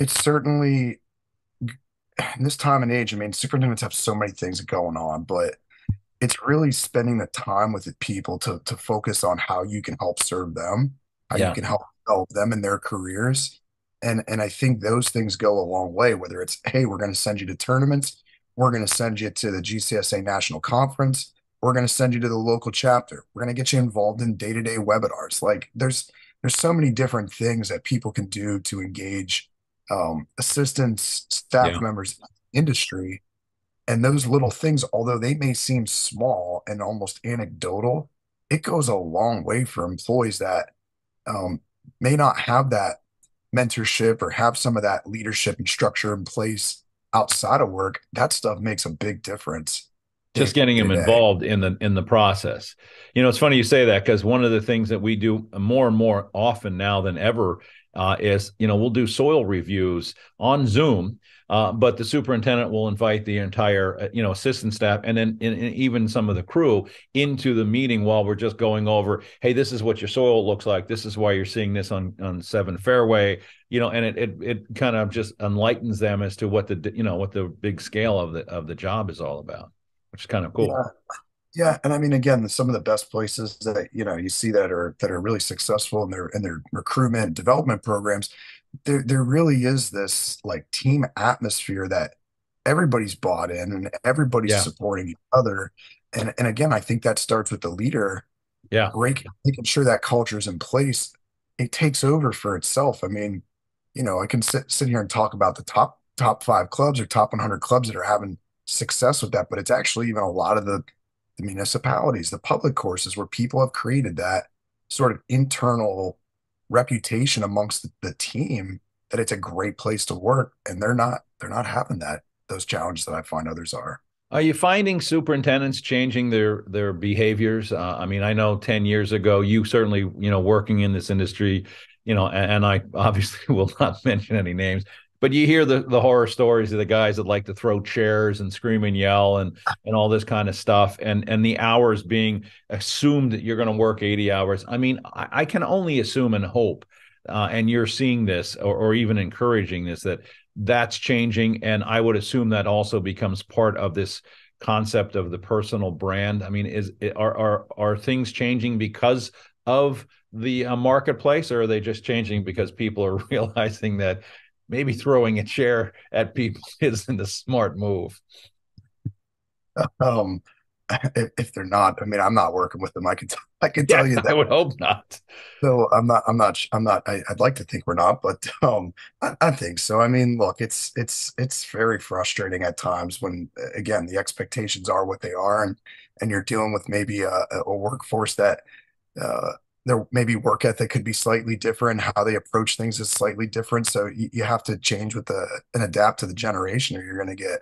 Speaker 3: certainly in this time and age. I mean, superintendents have so many things going on, but it's really spending the time with the people to focus on how you can help serve them, how you
Speaker 2: Yeah.
Speaker 3: can help them in their careers. And I think those things go a long way, whether it's, hey, we're going to send you to tournaments, we're going to send you to the GCSA National Conference, we're going to send you to the local chapter, we're going to get you involved in day-to-day webinars. Like there's so many different things that people can do to engage assistants, staff
Speaker 2: Yeah.
Speaker 3: members in the industry. And those little things, although they may seem small and almost anecdotal, it goes a long way for employees that um, may not have that mentorship or have some of that leadership and structure in place outside of work. That stuff makes a big difference day
Speaker 2: Just getting
Speaker 3: to
Speaker 2: them
Speaker 3: day.
Speaker 2: involved in the process. It's funny you say that, because one of the things that we do more and more often now than ever is, we'll do soil reviews on Zoom, but the superintendent will invite the entire assistant staff, and then even some of the crew into the meeting while we're just going over, hey, this is what your soil looks like, this is why you're seeing this on 7 fairway, and it kind of just enlightens them as to what the big scale of the job is all about, which is kind of cool.
Speaker 3: Yeah. Yeah, and I mean, again, some of the best places that you see that are really successful in their recruitment and development programs, there really is this like team atmosphere that everybody's bought in and everybody's
Speaker 2: Yeah.
Speaker 3: supporting each other. And again, I think that starts with the leader
Speaker 2: Yeah.
Speaker 3: making sure that culture is in place. It takes over for itself. I mean, I can sit here and talk about the top 5 clubs or top 100 clubs that are having success with that, but it's actually even a lot of the municipalities, the public courses where people have created that sort of internal reputation amongst the team that it's a great place to work, and they're not having those challenges that I find others are.
Speaker 2: Are you finding superintendents changing their behaviors? I know 10 years ago, you certainly, working in this industry, and I obviously will not mention any names, but you hear the horror stories of the guys that like to throw chairs and scream and yell and all this kind of stuff, and the hours being assumed that you're going to work 80 hours. I can only assume and hope, and you're seeing this or even encouraging this, that's changing. And I would assume that also becomes part of this concept of the personal brand. Are things changing because of the marketplace, or are they just changing because people are realizing that maybe throwing a chair at people isn't a smart move?
Speaker 3: Um, if they're not, I mean, I'm not working with them. I can
Speaker 2: Yeah,
Speaker 3: tell you
Speaker 2: I
Speaker 3: that.
Speaker 2: would hope not.
Speaker 3: So I'm not, I'd like to think we're not, but I think so. I mean, look, it's very frustrating at times when, again, the expectations are what they are, and you're dealing with maybe a workforce that uh, their maybe work ethic could be slightly different, how they approach things is slightly different. So you have to change with and adapt to the generation, or you're gonna get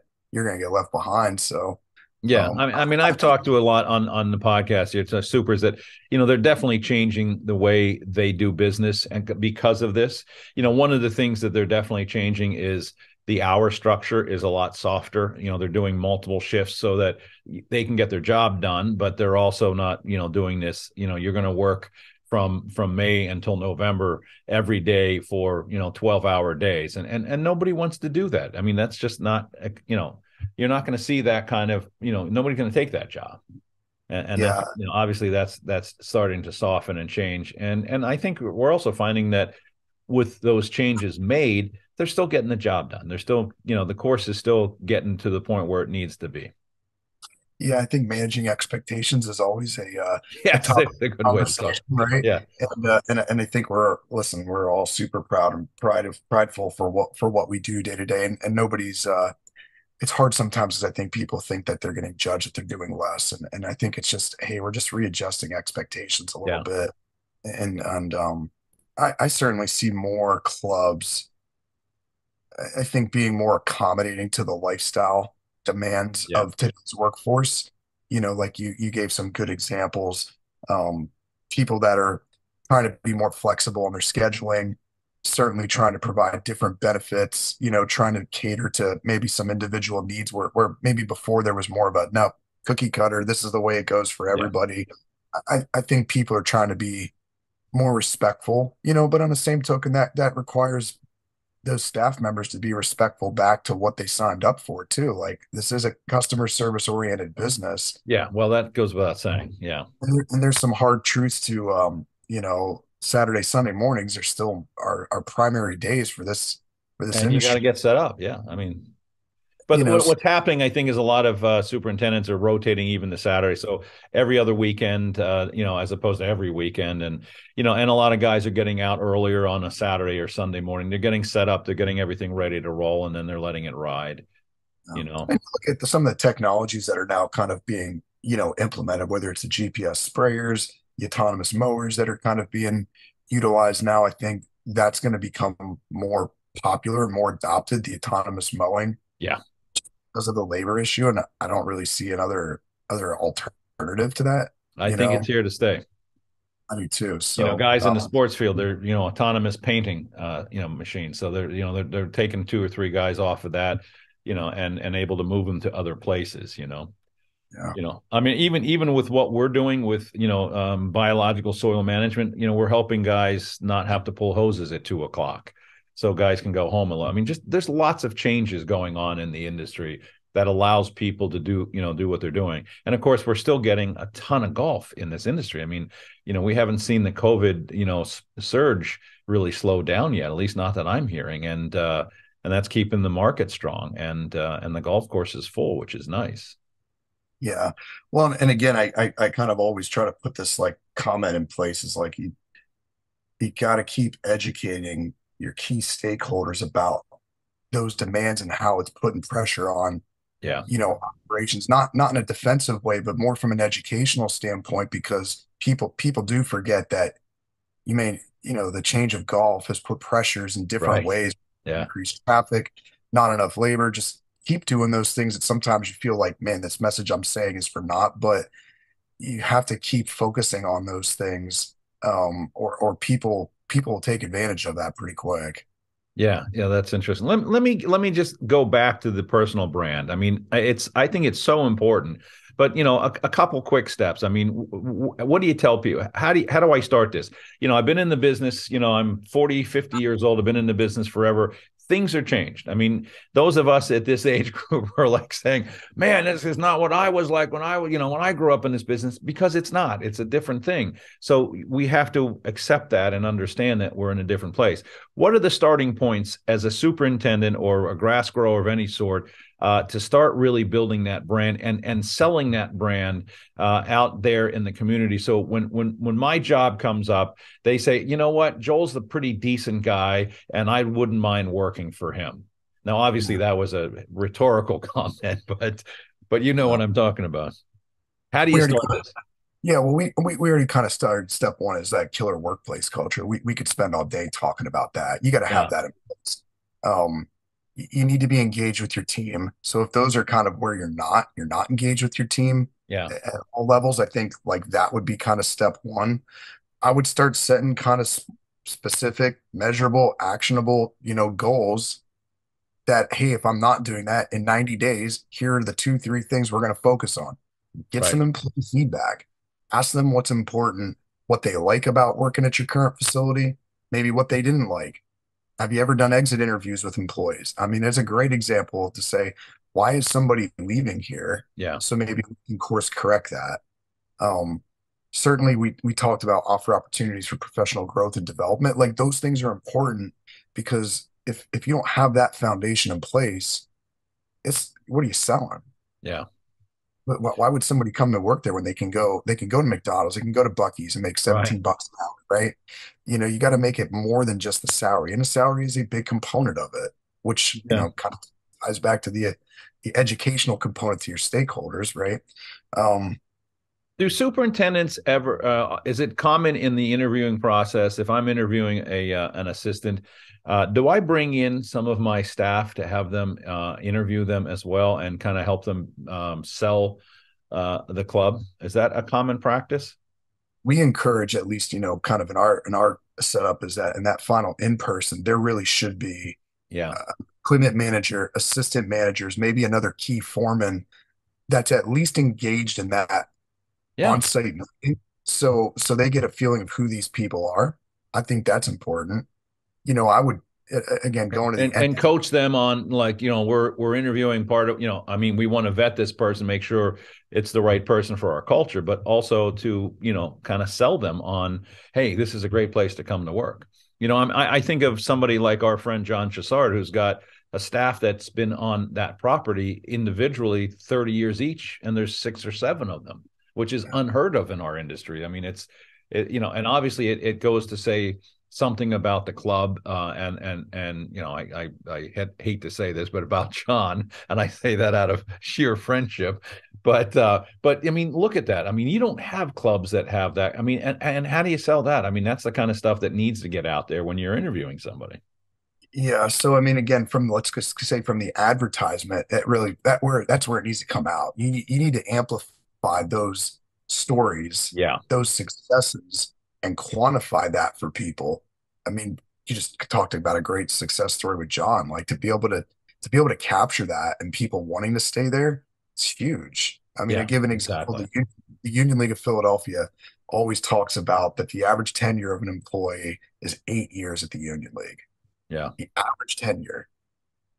Speaker 3: left behind. So
Speaker 2: Yeah,
Speaker 3: um,
Speaker 2: I mean, I've talked to a lot on the podcast here. It's supers that they're definitely changing the way they do business, and because of this, one of the things that they're definitely changing is the hour structure is a lot softer. They're doing multiple shifts so that they can get their job done, but they're also not doing this. You're going to work from May until November every day for 12-hour days, and nobody wants to do that. I mean, that's just not you're not going to see that kind of, nobody's going to take that job. And that's,
Speaker 3: yeah,
Speaker 2: obviously that's starting to soften and change. And I think we're also finding that with those changes made, they're still getting the job done. They're still, the course is still getting to the point where it needs to be.
Speaker 3: yeah, I think managing expectations is always a
Speaker 2: Yes,
Speaker 3: topic
Speaker 2: it's a good
Speaker 3: of
Speaker 2: way to put it.
Speaker 3: conversation, right?
Speaker 2: Yeah.
Speaker 3: And I think we're all super proud and prideful for what we do day to day, and nobody's it's hard sometimes, as I think people think that they're getting judged if they're doing less, and I think it's just, hey, we're just readjusting expectations a little
Speaker 2: Yeah.
Speaker 3: bit, and I certainly see more clubs, I think, being more accommodating to the lifestyle demands
Speaker 2: Yeah.
Speaker 3: of today's workforce. Like you gave some good examples. Um, People that are trying to be more flexible in their scheduling, certainly trying to provide different benefits, trying to cater to maybe some individual needs where maybe before there was more of a no cookie cutter, this is the way it goes for
Speaker 2: Yeah.
Speaker 3: everybody. I think people are trying to be more respectful, but on the same token, that requires those staff members to be respectful back to what they signed up for too. Like, this is a customer service oriented business,
Speaker 2: Yeah. Well, that goes without saying. Yeah.
Speaker 3: and there's some hard truths to Saturday, Sunday mornings are still our primary days for this
Speaker 2: And you got to
Speaker 3: industry.
Speaker 2: get set up. Yeah. I mean,
Speaker 3: You
Speaker 2: but
Speaker 3: know,
Speaker 2: what's happening, I think, is a lot of superintendents are rotating even the Saturday. So every other weekend, as opposed to every weekend. And a lot of guys are getting out earlier on a Saturday or Sunday morning. They're getting set up, they're getting everything ready to roll, and then they're letting it ride, you know.
Speaker 3: and look at some of the technologies that are now kind of being, implemented, whether it's the GPS sprayers, the autonomous mowers that are kind of being utilized now. I think that's going to become more popular, more adopted, the autonomous mowing,
Speaker 2: Yeah.
Speaker 3: because of the labor issue. And I don't really see other alternative to that.
Speaker 2: I think it's here to stay.
Speaker 3: I do too. So,
Speaker 2: Guys in the sports field, they're, autonomous painting, machines. So they're taking 2 or 3 guys off of that, and able to move them to other places.
Speaker 3: yeah,
Speaker 2: I mean, even with what we're doing with, biological soil management, we're helping guys not have to pull hoses at 2 o'clock. So guys can go home alone. I mean, just there's lots of changes going on in the industry that allows people to do what they're doing. And of course, we're still getting a ton of golf in this industry. I mean, we haven't seen the COVID, surge really slow down yet, at least not that I'm hearing. And that's keeping the market strong, and the golf course is full, which is nice.
Speaker 3: yeah. Well, and again, I kind of always try to put this like comment in place, is like you got to keep educating your key stakeholders about those demands and how it's putting pressure on,
Speaker 2: Yeah.
Speaker 3: operations, not in a defensive way, but more from an educational standpoint, because people do forget that the change of golf has put pressures in different
Speaker 2: Right.
Speaker 3: ways,
Speaker 2: Yeah.
Speaker 3: increased traffic, not enough labor. Just keep doing those things that sometimes you feel like, man, this message I'm saying is for naught, but you have to keep focusing on those things, or people will take advantage of that pretty quick.
Speaker 2: Yeah, yeah, that's interesting. Let me just go back to the personal brand. I mean, I think it's so important. But a couple quick steps. I mean, what do you tell people? How do I start this? I've been in the business. I'm 40, 50 years old. I've been in the business forever. Things are changed. I mean, those of us at this age group are like saying, "Man, this is not what I was like when I grew up in this business," because it's not. It's a different thing. So we have to accept that and understand that we're in a different place. What are the starting points as a superintendent or a grass grower of any sort to start really building that brand and selling that brand out there in the community. So when my job comes up, they say, you know what, Joel's a pretty decent guy, and I wouldn't mind working for him. Now, obviously, that was a rhetorical comment, but you know what I'm talking about. How do you
Speaker 3: We already
Speaker 2: start this?
Speaker 3: Yeah, well, we already kind of started. Step one is that killer workplace culture. We could spend all day talking about that. You got to have
Speaker 2: Yeah,
Speaker 3: that in place. You need to be engaged with your team. So if those are kind of where you're not engaged with your team
Speaker 2: yeah,
Speaker 3: at all levels, I think like that would be kind of step one. I would start setting kind of specific, measurable, actionable, goals that, hey, if I'm not doing that in 90 days, here are the two, three things we're going to focus on. Get
Speaker 2: right.
Speaker 3: some employee feedback. Ask them what's important, what they like about working at your current facility, maybe what they didn't like. Have you ever done exit interviews with employees? I mean, it's a great example to say, why is somebody leaving here?
Speaker 2: Yeah,
Speaker 3: So maybe we can course correct that. Um, Certainly we talked about offer opportunities for professional growth and development. Like those things are important because if you don't have that foundation in place, it's what are you selling?
Speaker 2: yeah,
Speaker 3: Why would somebody come to work there when they can go to McDonald's, they can go to Bucky's and make
Speaker 2: right.
Speaker 3: 17 bucks an hour, right? You got to make it more than just the salary. And the salary is a big component of it, which,
Speaker 2: Yeah.
Speaker 3: kind of ties back to the educational component to your stakeholders, right? Um,
Speaker 2: Do superintendents ever, is it common in the interviewing process, if I'm interviewing an assistant, do I bring in some of my staff to have them interview them as well and kind of help them sell the club? Is that a common practice?
Speaker 3: we encourage at least, kind of in our setup is that in that final in person, there really should be
Speaker 2: Yeah.
Speaker 3: equipment manager, assistant managers, maybe another key foreman that's at least engaged in that
Speaker 2: Yeah.
Speaker 3: on-site meeting. So they get a feeling of who these people are. I think that's important. I would again going to the end.
Speaker 2: And coach them on, like, we're interviewing part of, I mean, we want to vet this person, make sure it's the right person for our culture, but also to, kind of sell them on, hey, this is a great place to come to work. I think of somebody like our friend John Chassard, who's got a staff that's been on that property individually 30 years each, and there's 6 or 7 of them, which is unheard of in our industry. I mean, and obviously it goes to say something about the club, and I hate to say this, but about John, and I say that out of sheer friendship. But I mean, look at that. I mean, you don't have clubs that have that. I mean, and how do you sell that? I mean, that's the kind of stuff that needs to get out there when you're interviewing somebody.
Speaker 3: Yeah, so I mean, again, from let's just say from the advertisement, that's where it needs to come out. You need to amplify those stories,
Speaker 2: Yeah,
Speaker 3: those successes, and quantify that for people. I mean, you just talked about a great success story with John. Like to be able to capture that and people wanting to stay there, it's huge. I mean, I
Speaker 2: yeah,
Speaker 3: give an example.
Speaker 2: exactly.
Speaker 3: The Union League of Philadelphia always talks about that the average tenure of an employee is 8 years at the Union League,
Speaker 2: Yeah,
Speaker 3: the average tenure.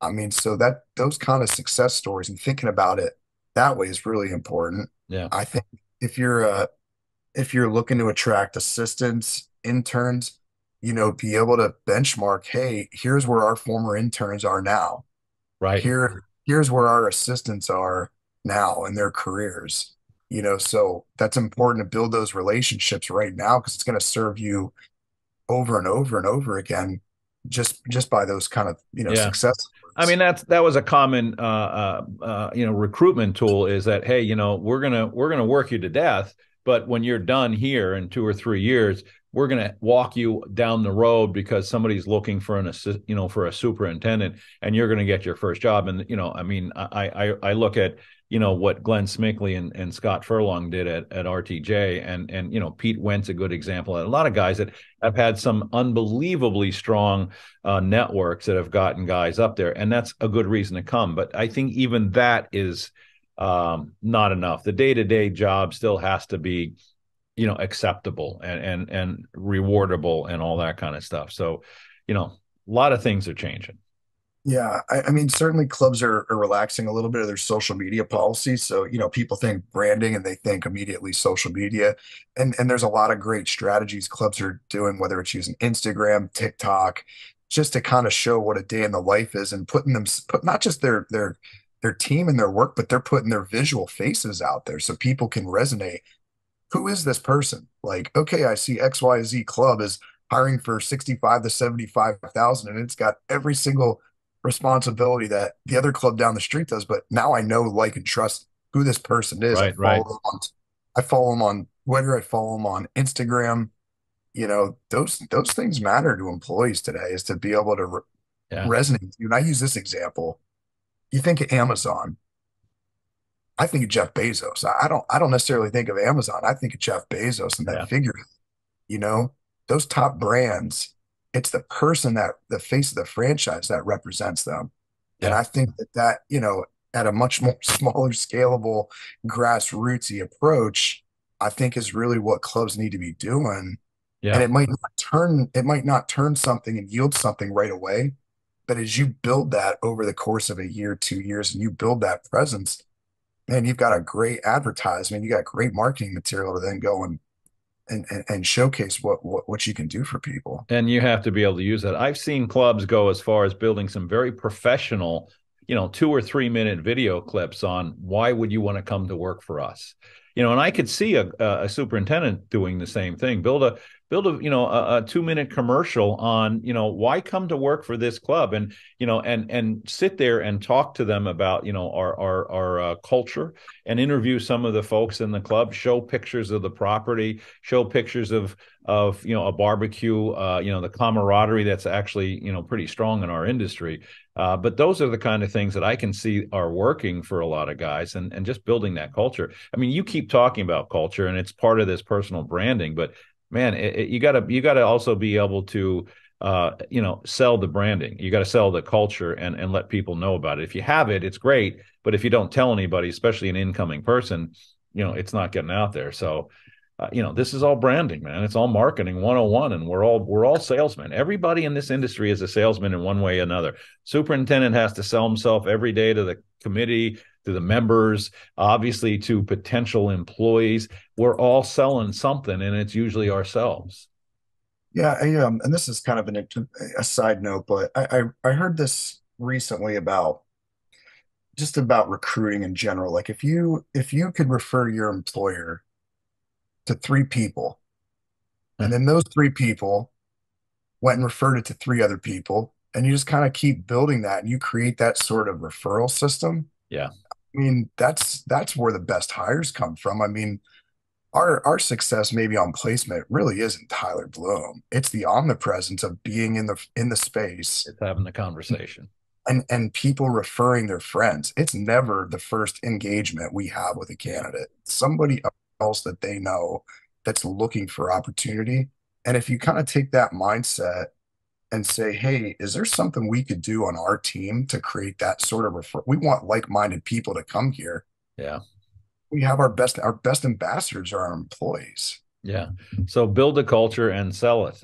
Speaker 3: I mean, so that those kind of success stories and thinking about it that way is really important.
Speaker 2: yeah,
Speaker 3: I think if you're looking to attract assistants, interns, be able to benchmark, hey, here's where our former interns are now.
Speaker 2: right.
Speaker 3: Here's where our assistants are now in their careers. So that's important to build those relationships right now because it's going to serve you over and over and over again just by those kind of
Speaker 2: Yeah.
Speaker 3: success
Speaker 2: I mean,
Speaker 3: stories.
Speaker 2: that was a common recruitment tool, is that, hey, we're gonna work you to death, but when you're done here in 2 or 3 years, we're gonna walk you down the road because somebody's looking for for a superintendent, and you're gonna get your first job. And I mean, I look at what Glenn Smickley and Scott Furlong did at RTJ, and Pete Wentz a good example, and a lot of guys that have had some unbelievably strong networks that have gotten guys up there, and that's a good reason to come. But I think even that is not enough. The day-to-day job still has to be, acceptable and rewardable and all that kind of stuff. So, a lot of things are changing.
Speaker 3: Yeah, I mean, certainly clubs are relaxing a little bit of their social media policies. So, people think branding and they think immediately social media. And there's a lot of great strategies clubs are doing, whether it's using Instagram, TikTok, just to kind of show what a day in the life is and put not just their their team and their work, but they're putting their visual faces out there so people can resonate. Who is this person? Like, okay, I see XYZ club is hiring for 65 to 75,000 and it's got every single responsibility that the other club down the street does, but now I know, like, and trust who this person is.
Speaker 2: Right, right.
Speaker 3: I follow them on Twitter, I follow them on Instagram. Those things matter to employees today, is to be able to
Speaker 2: Yeah,
Speaker 3: resonate with you. And I use this example. You think of Amazon, I think of Jeff Bezos. I don't necessarily think of Amazon. I think of Jeff Bezos and that
Speaker 2: yeah,
Speaker 3: figure, you know, those top brands, it's the person, that the face of the franchise, that represents them. And
Speaker 2: yeah,
Speaker 3: I think that, at a much more smaller, scalable, grassrootsy approach, I think is really what clubs need to be doing. And
Speaker 2: yeah,
Speaker 3: it might not turn something and yield something right away. But as you build that over the course of a year, 2 years, and you build that presence, man, you've got a great advertisement, you got great marketing material to then go and showcase what you can do for people.
Speaker 2: and you have to be able to use that. I've seen clubs go as far as building some very professional, 2 or 3 minute video clips on why would you want to come to work for us. And I could see a superintendent doing the same thing. Build a 2 minute commercial on why come to work for this club, and sit there and talk to them about our culture, and interview some of the folks in the club, show pictures of the property, show pictures of a barbecue, the camaraderie that's actually pretty strong in our industry. But those are the kind of things that I can see are working for a lot of guys, and just building that culture. I mean, you keep talking about culture, and it's part of this personal branding, but man, you gotta also be able to sell the branding. You got to sell the culture, and let people know about it. If you have it, it's great, but if you don't tell anybody, especially an incoming person, it's not getting out there. So this is all branding, man. It's all marketing 101, and we're all salesmen. Everybody in this industry is a salesman in one way or another. Superintendent has to sell himself every day to the committee, to the members, obviously to potential employees. We're all selling something, and it's usually ourselves.
Speaker 3: Yeah, and this is kind of a side note, but I heard this recently about just about recruiting in general. Like, if you could refer your employer to three people, and then those three people went and referred it to three other people, and you just kind of keep building that, and you create that sort of referral system.
Speaker 2: Yeah,
Speaker 3: I mean, that's where the best hires come from. I mean, our success maybe on placement really isn't Tyler Bloom. It's the omnipresence of being in the space,
Speaker 2: it's having the conversation.
Speaker 3: and people referring their friends. It's never the first engagement we have with a candidate. Somebody else that they know that's looking for opportunity. And if you kind of take that mindset and say, hey, is there something we could do on our team to create that sort of we want like-minded people to come here.
Speaker 2: Yeah.
Speaker 3: We have our best ambassadors are our employees.
Speaker 2: Yeah. So build a culture and sell it.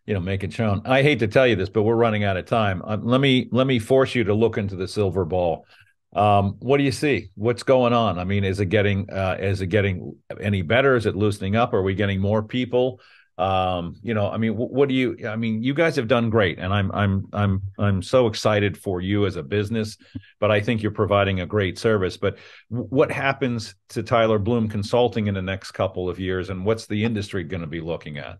Speaker 2: Make it shown. I hate to tell you this, but we're running out of time. Let me force you to look into the silver ball. What do you see? What's going on? I mean, is it getting any better? Is it loosening up? Are we getting more people? I mean, what do you? I mean, you guys have done great, and I'm so excited for you as a business. But I think you're providing a great service. But what happens to Tyler Bloom Consulting in the next couple of years, and what's the industry going to be looking at?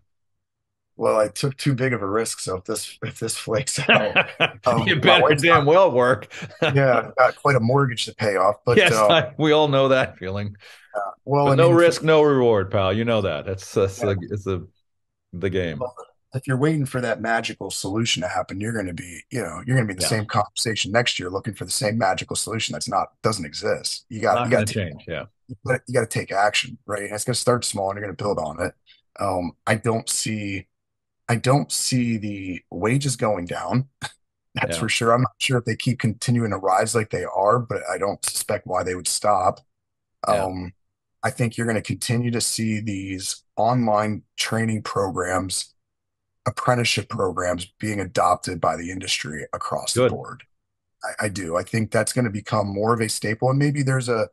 Speaker 3: Well, I took too big of a risk, so if this flakes out,
Speaker 2: You
Speaker 3: my
Speaker 2: better
Speaker 3: wife's
Speaker 2: damn
Speaker 3: got,
Speaker 2: well work.
Speaker 3: yeah, I've got quite a mortgage to pay off. But
Speaker 2: Yes, we all know that feeling.
Speaker 3: well,
Speaker 2: But
Speaker 3: I
Speaker 2: no
Speaker 3: mean,
Speaker 2: risk, no reward, pal. You know that. That's
Speaker 3: yeah,
Speaker 2: the game.
Speaker 3: well, if you're waiting for that magical solution to happen, you're going to be in the
Speaker 2: Yeah,
Speaker 3: same conversation next year looking for the same magical solution doesn't exist. You got
Speaker 2: not
Speaker 3: you
Speaker 2: going
Speaker 3: got
Speaker 2: to
Speaker 3: to take
Speaker 2: change. Yeah,
Speaker 3: you got to take action, right? And it's going to start small, and you're going to build on it. I don't see the wages going down. That's
Speaker 2: yeah,
Speaker 3: for sure. I'm not sure if they keep continuing to rise like they are, but I don't suspect why they would stop.
Speaker 2: yeah.
Speaker 3: Um, I think you're going to continue to see these online training programs, apprenticeship programs being adopted by the industry across the
Speaker 2: Good.
Speaker 3: board. I do. I think that's going to become more of a staple. And maybe the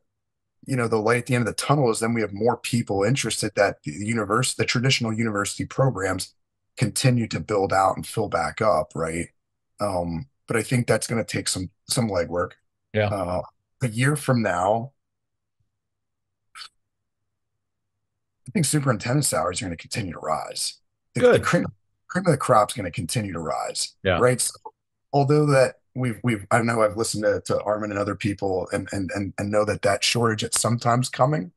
Speaker 3: light at the end of the tunnel is then we have more people interested that the traditional university programs continue to build out and fill back up, right? But I think that's going to take some legwork.
Speaker 2: Yeah.
Speaker 3: A year from now, I think superintendent salaries are going to continue to rise. The
Speaker 2: Good.
Speaker 3: cream of the crop is going to continue to rise,
Speaker 2: Yeah.
Speaker 3: right? So although that we've I know I've listened to Armin and other people and know that that shortage is sometimes coming.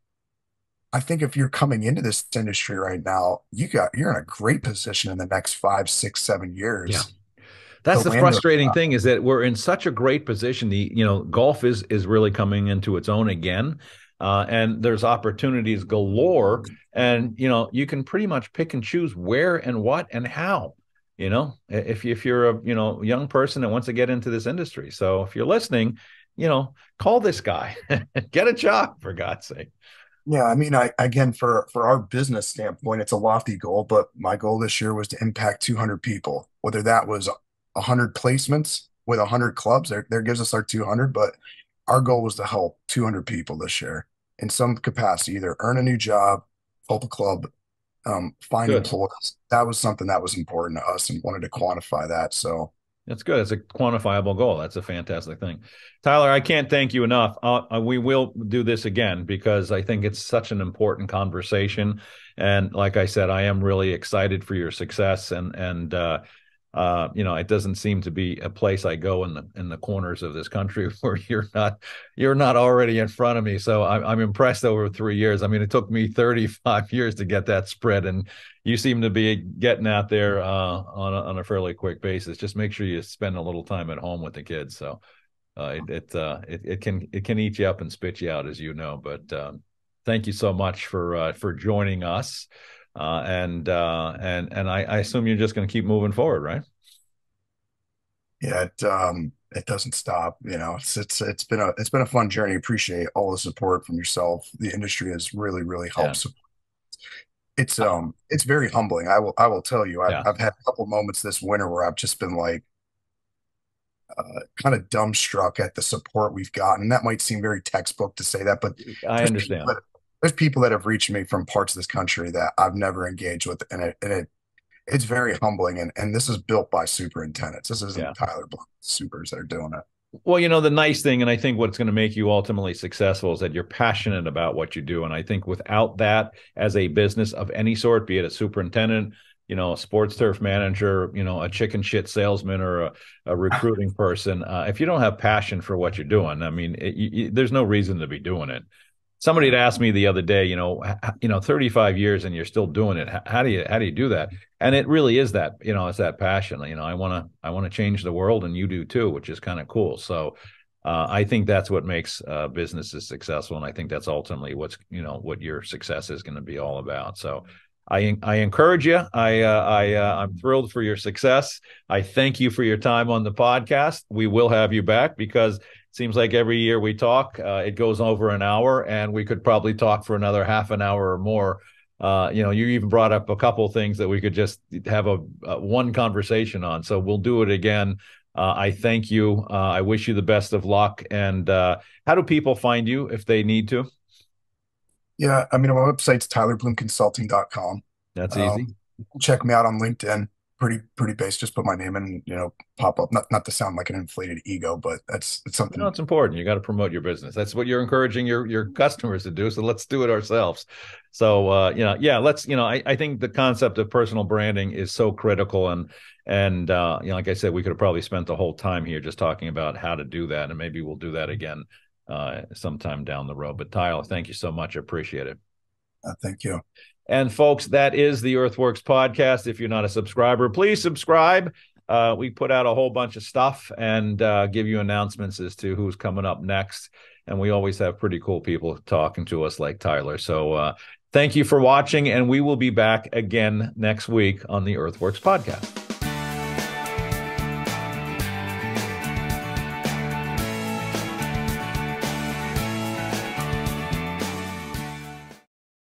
Speaker 3: I think if you're coming into this industry right now, you're in a great position in the next 5, 6, 7 years
Speaker 2: Yeah.
Speaker 3: to
Speaker 2: That's the
Speaker 3: land those.
Speaker 2: frustrating thing is that we're in such a great position. Golf is really coming into its own again. And there's opportunities galore. And, you can pretty much pick and choose where and what and how, if you're a, young person that wants to get into this industry. So if you're listening, call this guy, get a job for God's sake.
Speaker 3: Yeah, I mean, again for our business standpoint, it's a lofty goal, but my goal this year was to impact 200 people. Whether that was 100 placements with 100 clubs, there gives us our 200, but our goal was to help 200 people this year in some capacity, either earn a new job, help a club, find
Speaker 2: Good.
Speaker 3: employees. That was something that was important to us and wanted to quantify that. So
Speaker 2: That's good. It's a quantifiable goal. That's a fantastic thing. Tyler, I can't thank you enough. We will do this again because I think it's such an important conversation. And like I said, I am really excited for your success. It doesn't seem to be a place I go in the corners of this country where you're not already in front of me. So I'm impressed over 3 years. I mean, it took me 35 years to get that spread, and you seem to be getting out there on a fairly quick basis. Just make sure you spend a little time at home with the kids. So it can eat you up and spit you out, as you know. But thank you so much for joining us. And I assume you're just going to keep moving forward, right?
Speaker 3: yeah, it doesn't stop. It's been a fun journey. Appreciate all the support from yourself. The industry has really
Speaker 2: Yeah.
Speaker 3: helped. It's very humbling. I will tell you. I've
Speaker 2: Yeah.
Speaker 3: I've had a couple moments this winter where I've just been like kind of dumbstruck at the support we've gotten. That might seem very textbook to say that, but
Speaker 2: I
Speaker 3: there's people
Speaker 2: understand.
Speaker 3: that there's people that have reached me from parts of this country that I've never engaged with, and it's very humbling. And this is built by superintendents. This
Speaker 2: Yeah.
Speaker 3: isn't Tyler Blunt supers that are doing it.
Speaker 2: Well, the nice thing, and I think what's going to make you ultimately successful is that you're passionate about what you do. And I think without that as a business of any sort, be it a superintendent, a sports turf manager, a chicken shit salesman or a recruiting person, if you don't have passion for what you're doing, I mean, there's no reason to be doing it. Somebody had asked me the other day, 35 years and you're still doing it. How do you do that? And it really is that, it's that passion. I want to change the world, and you do too, which is kind of cool. So I think that's what makes businesses successful, and I think that's ultimately what your success is going to be all about. So I encourage you. I'm thrilled for your success. I thank you for your time on the podcast. We will have you back because seems like every year we talk, it goes over an hour, and we could probably talk for another half an hour or more. You even brought up a couple of things that we could just have a one conversation on. So we'll do it again. I thank you. I wish you the best of luck. And how do people find you if they need to?
Speaker 3: Yeah, I mean, my website's tylerbloomconsulting.com.
Speaker 2: That's easy.
Speaker 3: Check me out on LinkedIn. Pretty basic. Just put my name in, pop up. Not to sound like an inflated ego, but it's something.
Speaker 2: It's important. You got to promote your business. That's what you're encouraging your customers to do. So let's do it ourselves. So let's. I think the concept of personal branding is so critical, and like I said, we could have probably spent the whole time here just talking about how to do that, and maybe we'll do that again sometime down the road. But Tyler, thank you so much. I appreciate it.
Speaker 3: Thank you.
Speaker 2: And folks, that is the Earthworks podcast. If you're not a subscriber, please subscribe. We put out a whole bunch of stuff and give you announcements as to who's coming up next. And we always have pretty cool people talking to us like Tyler. So thank you for watching, and we will be back again next week on the Earthworks podcast.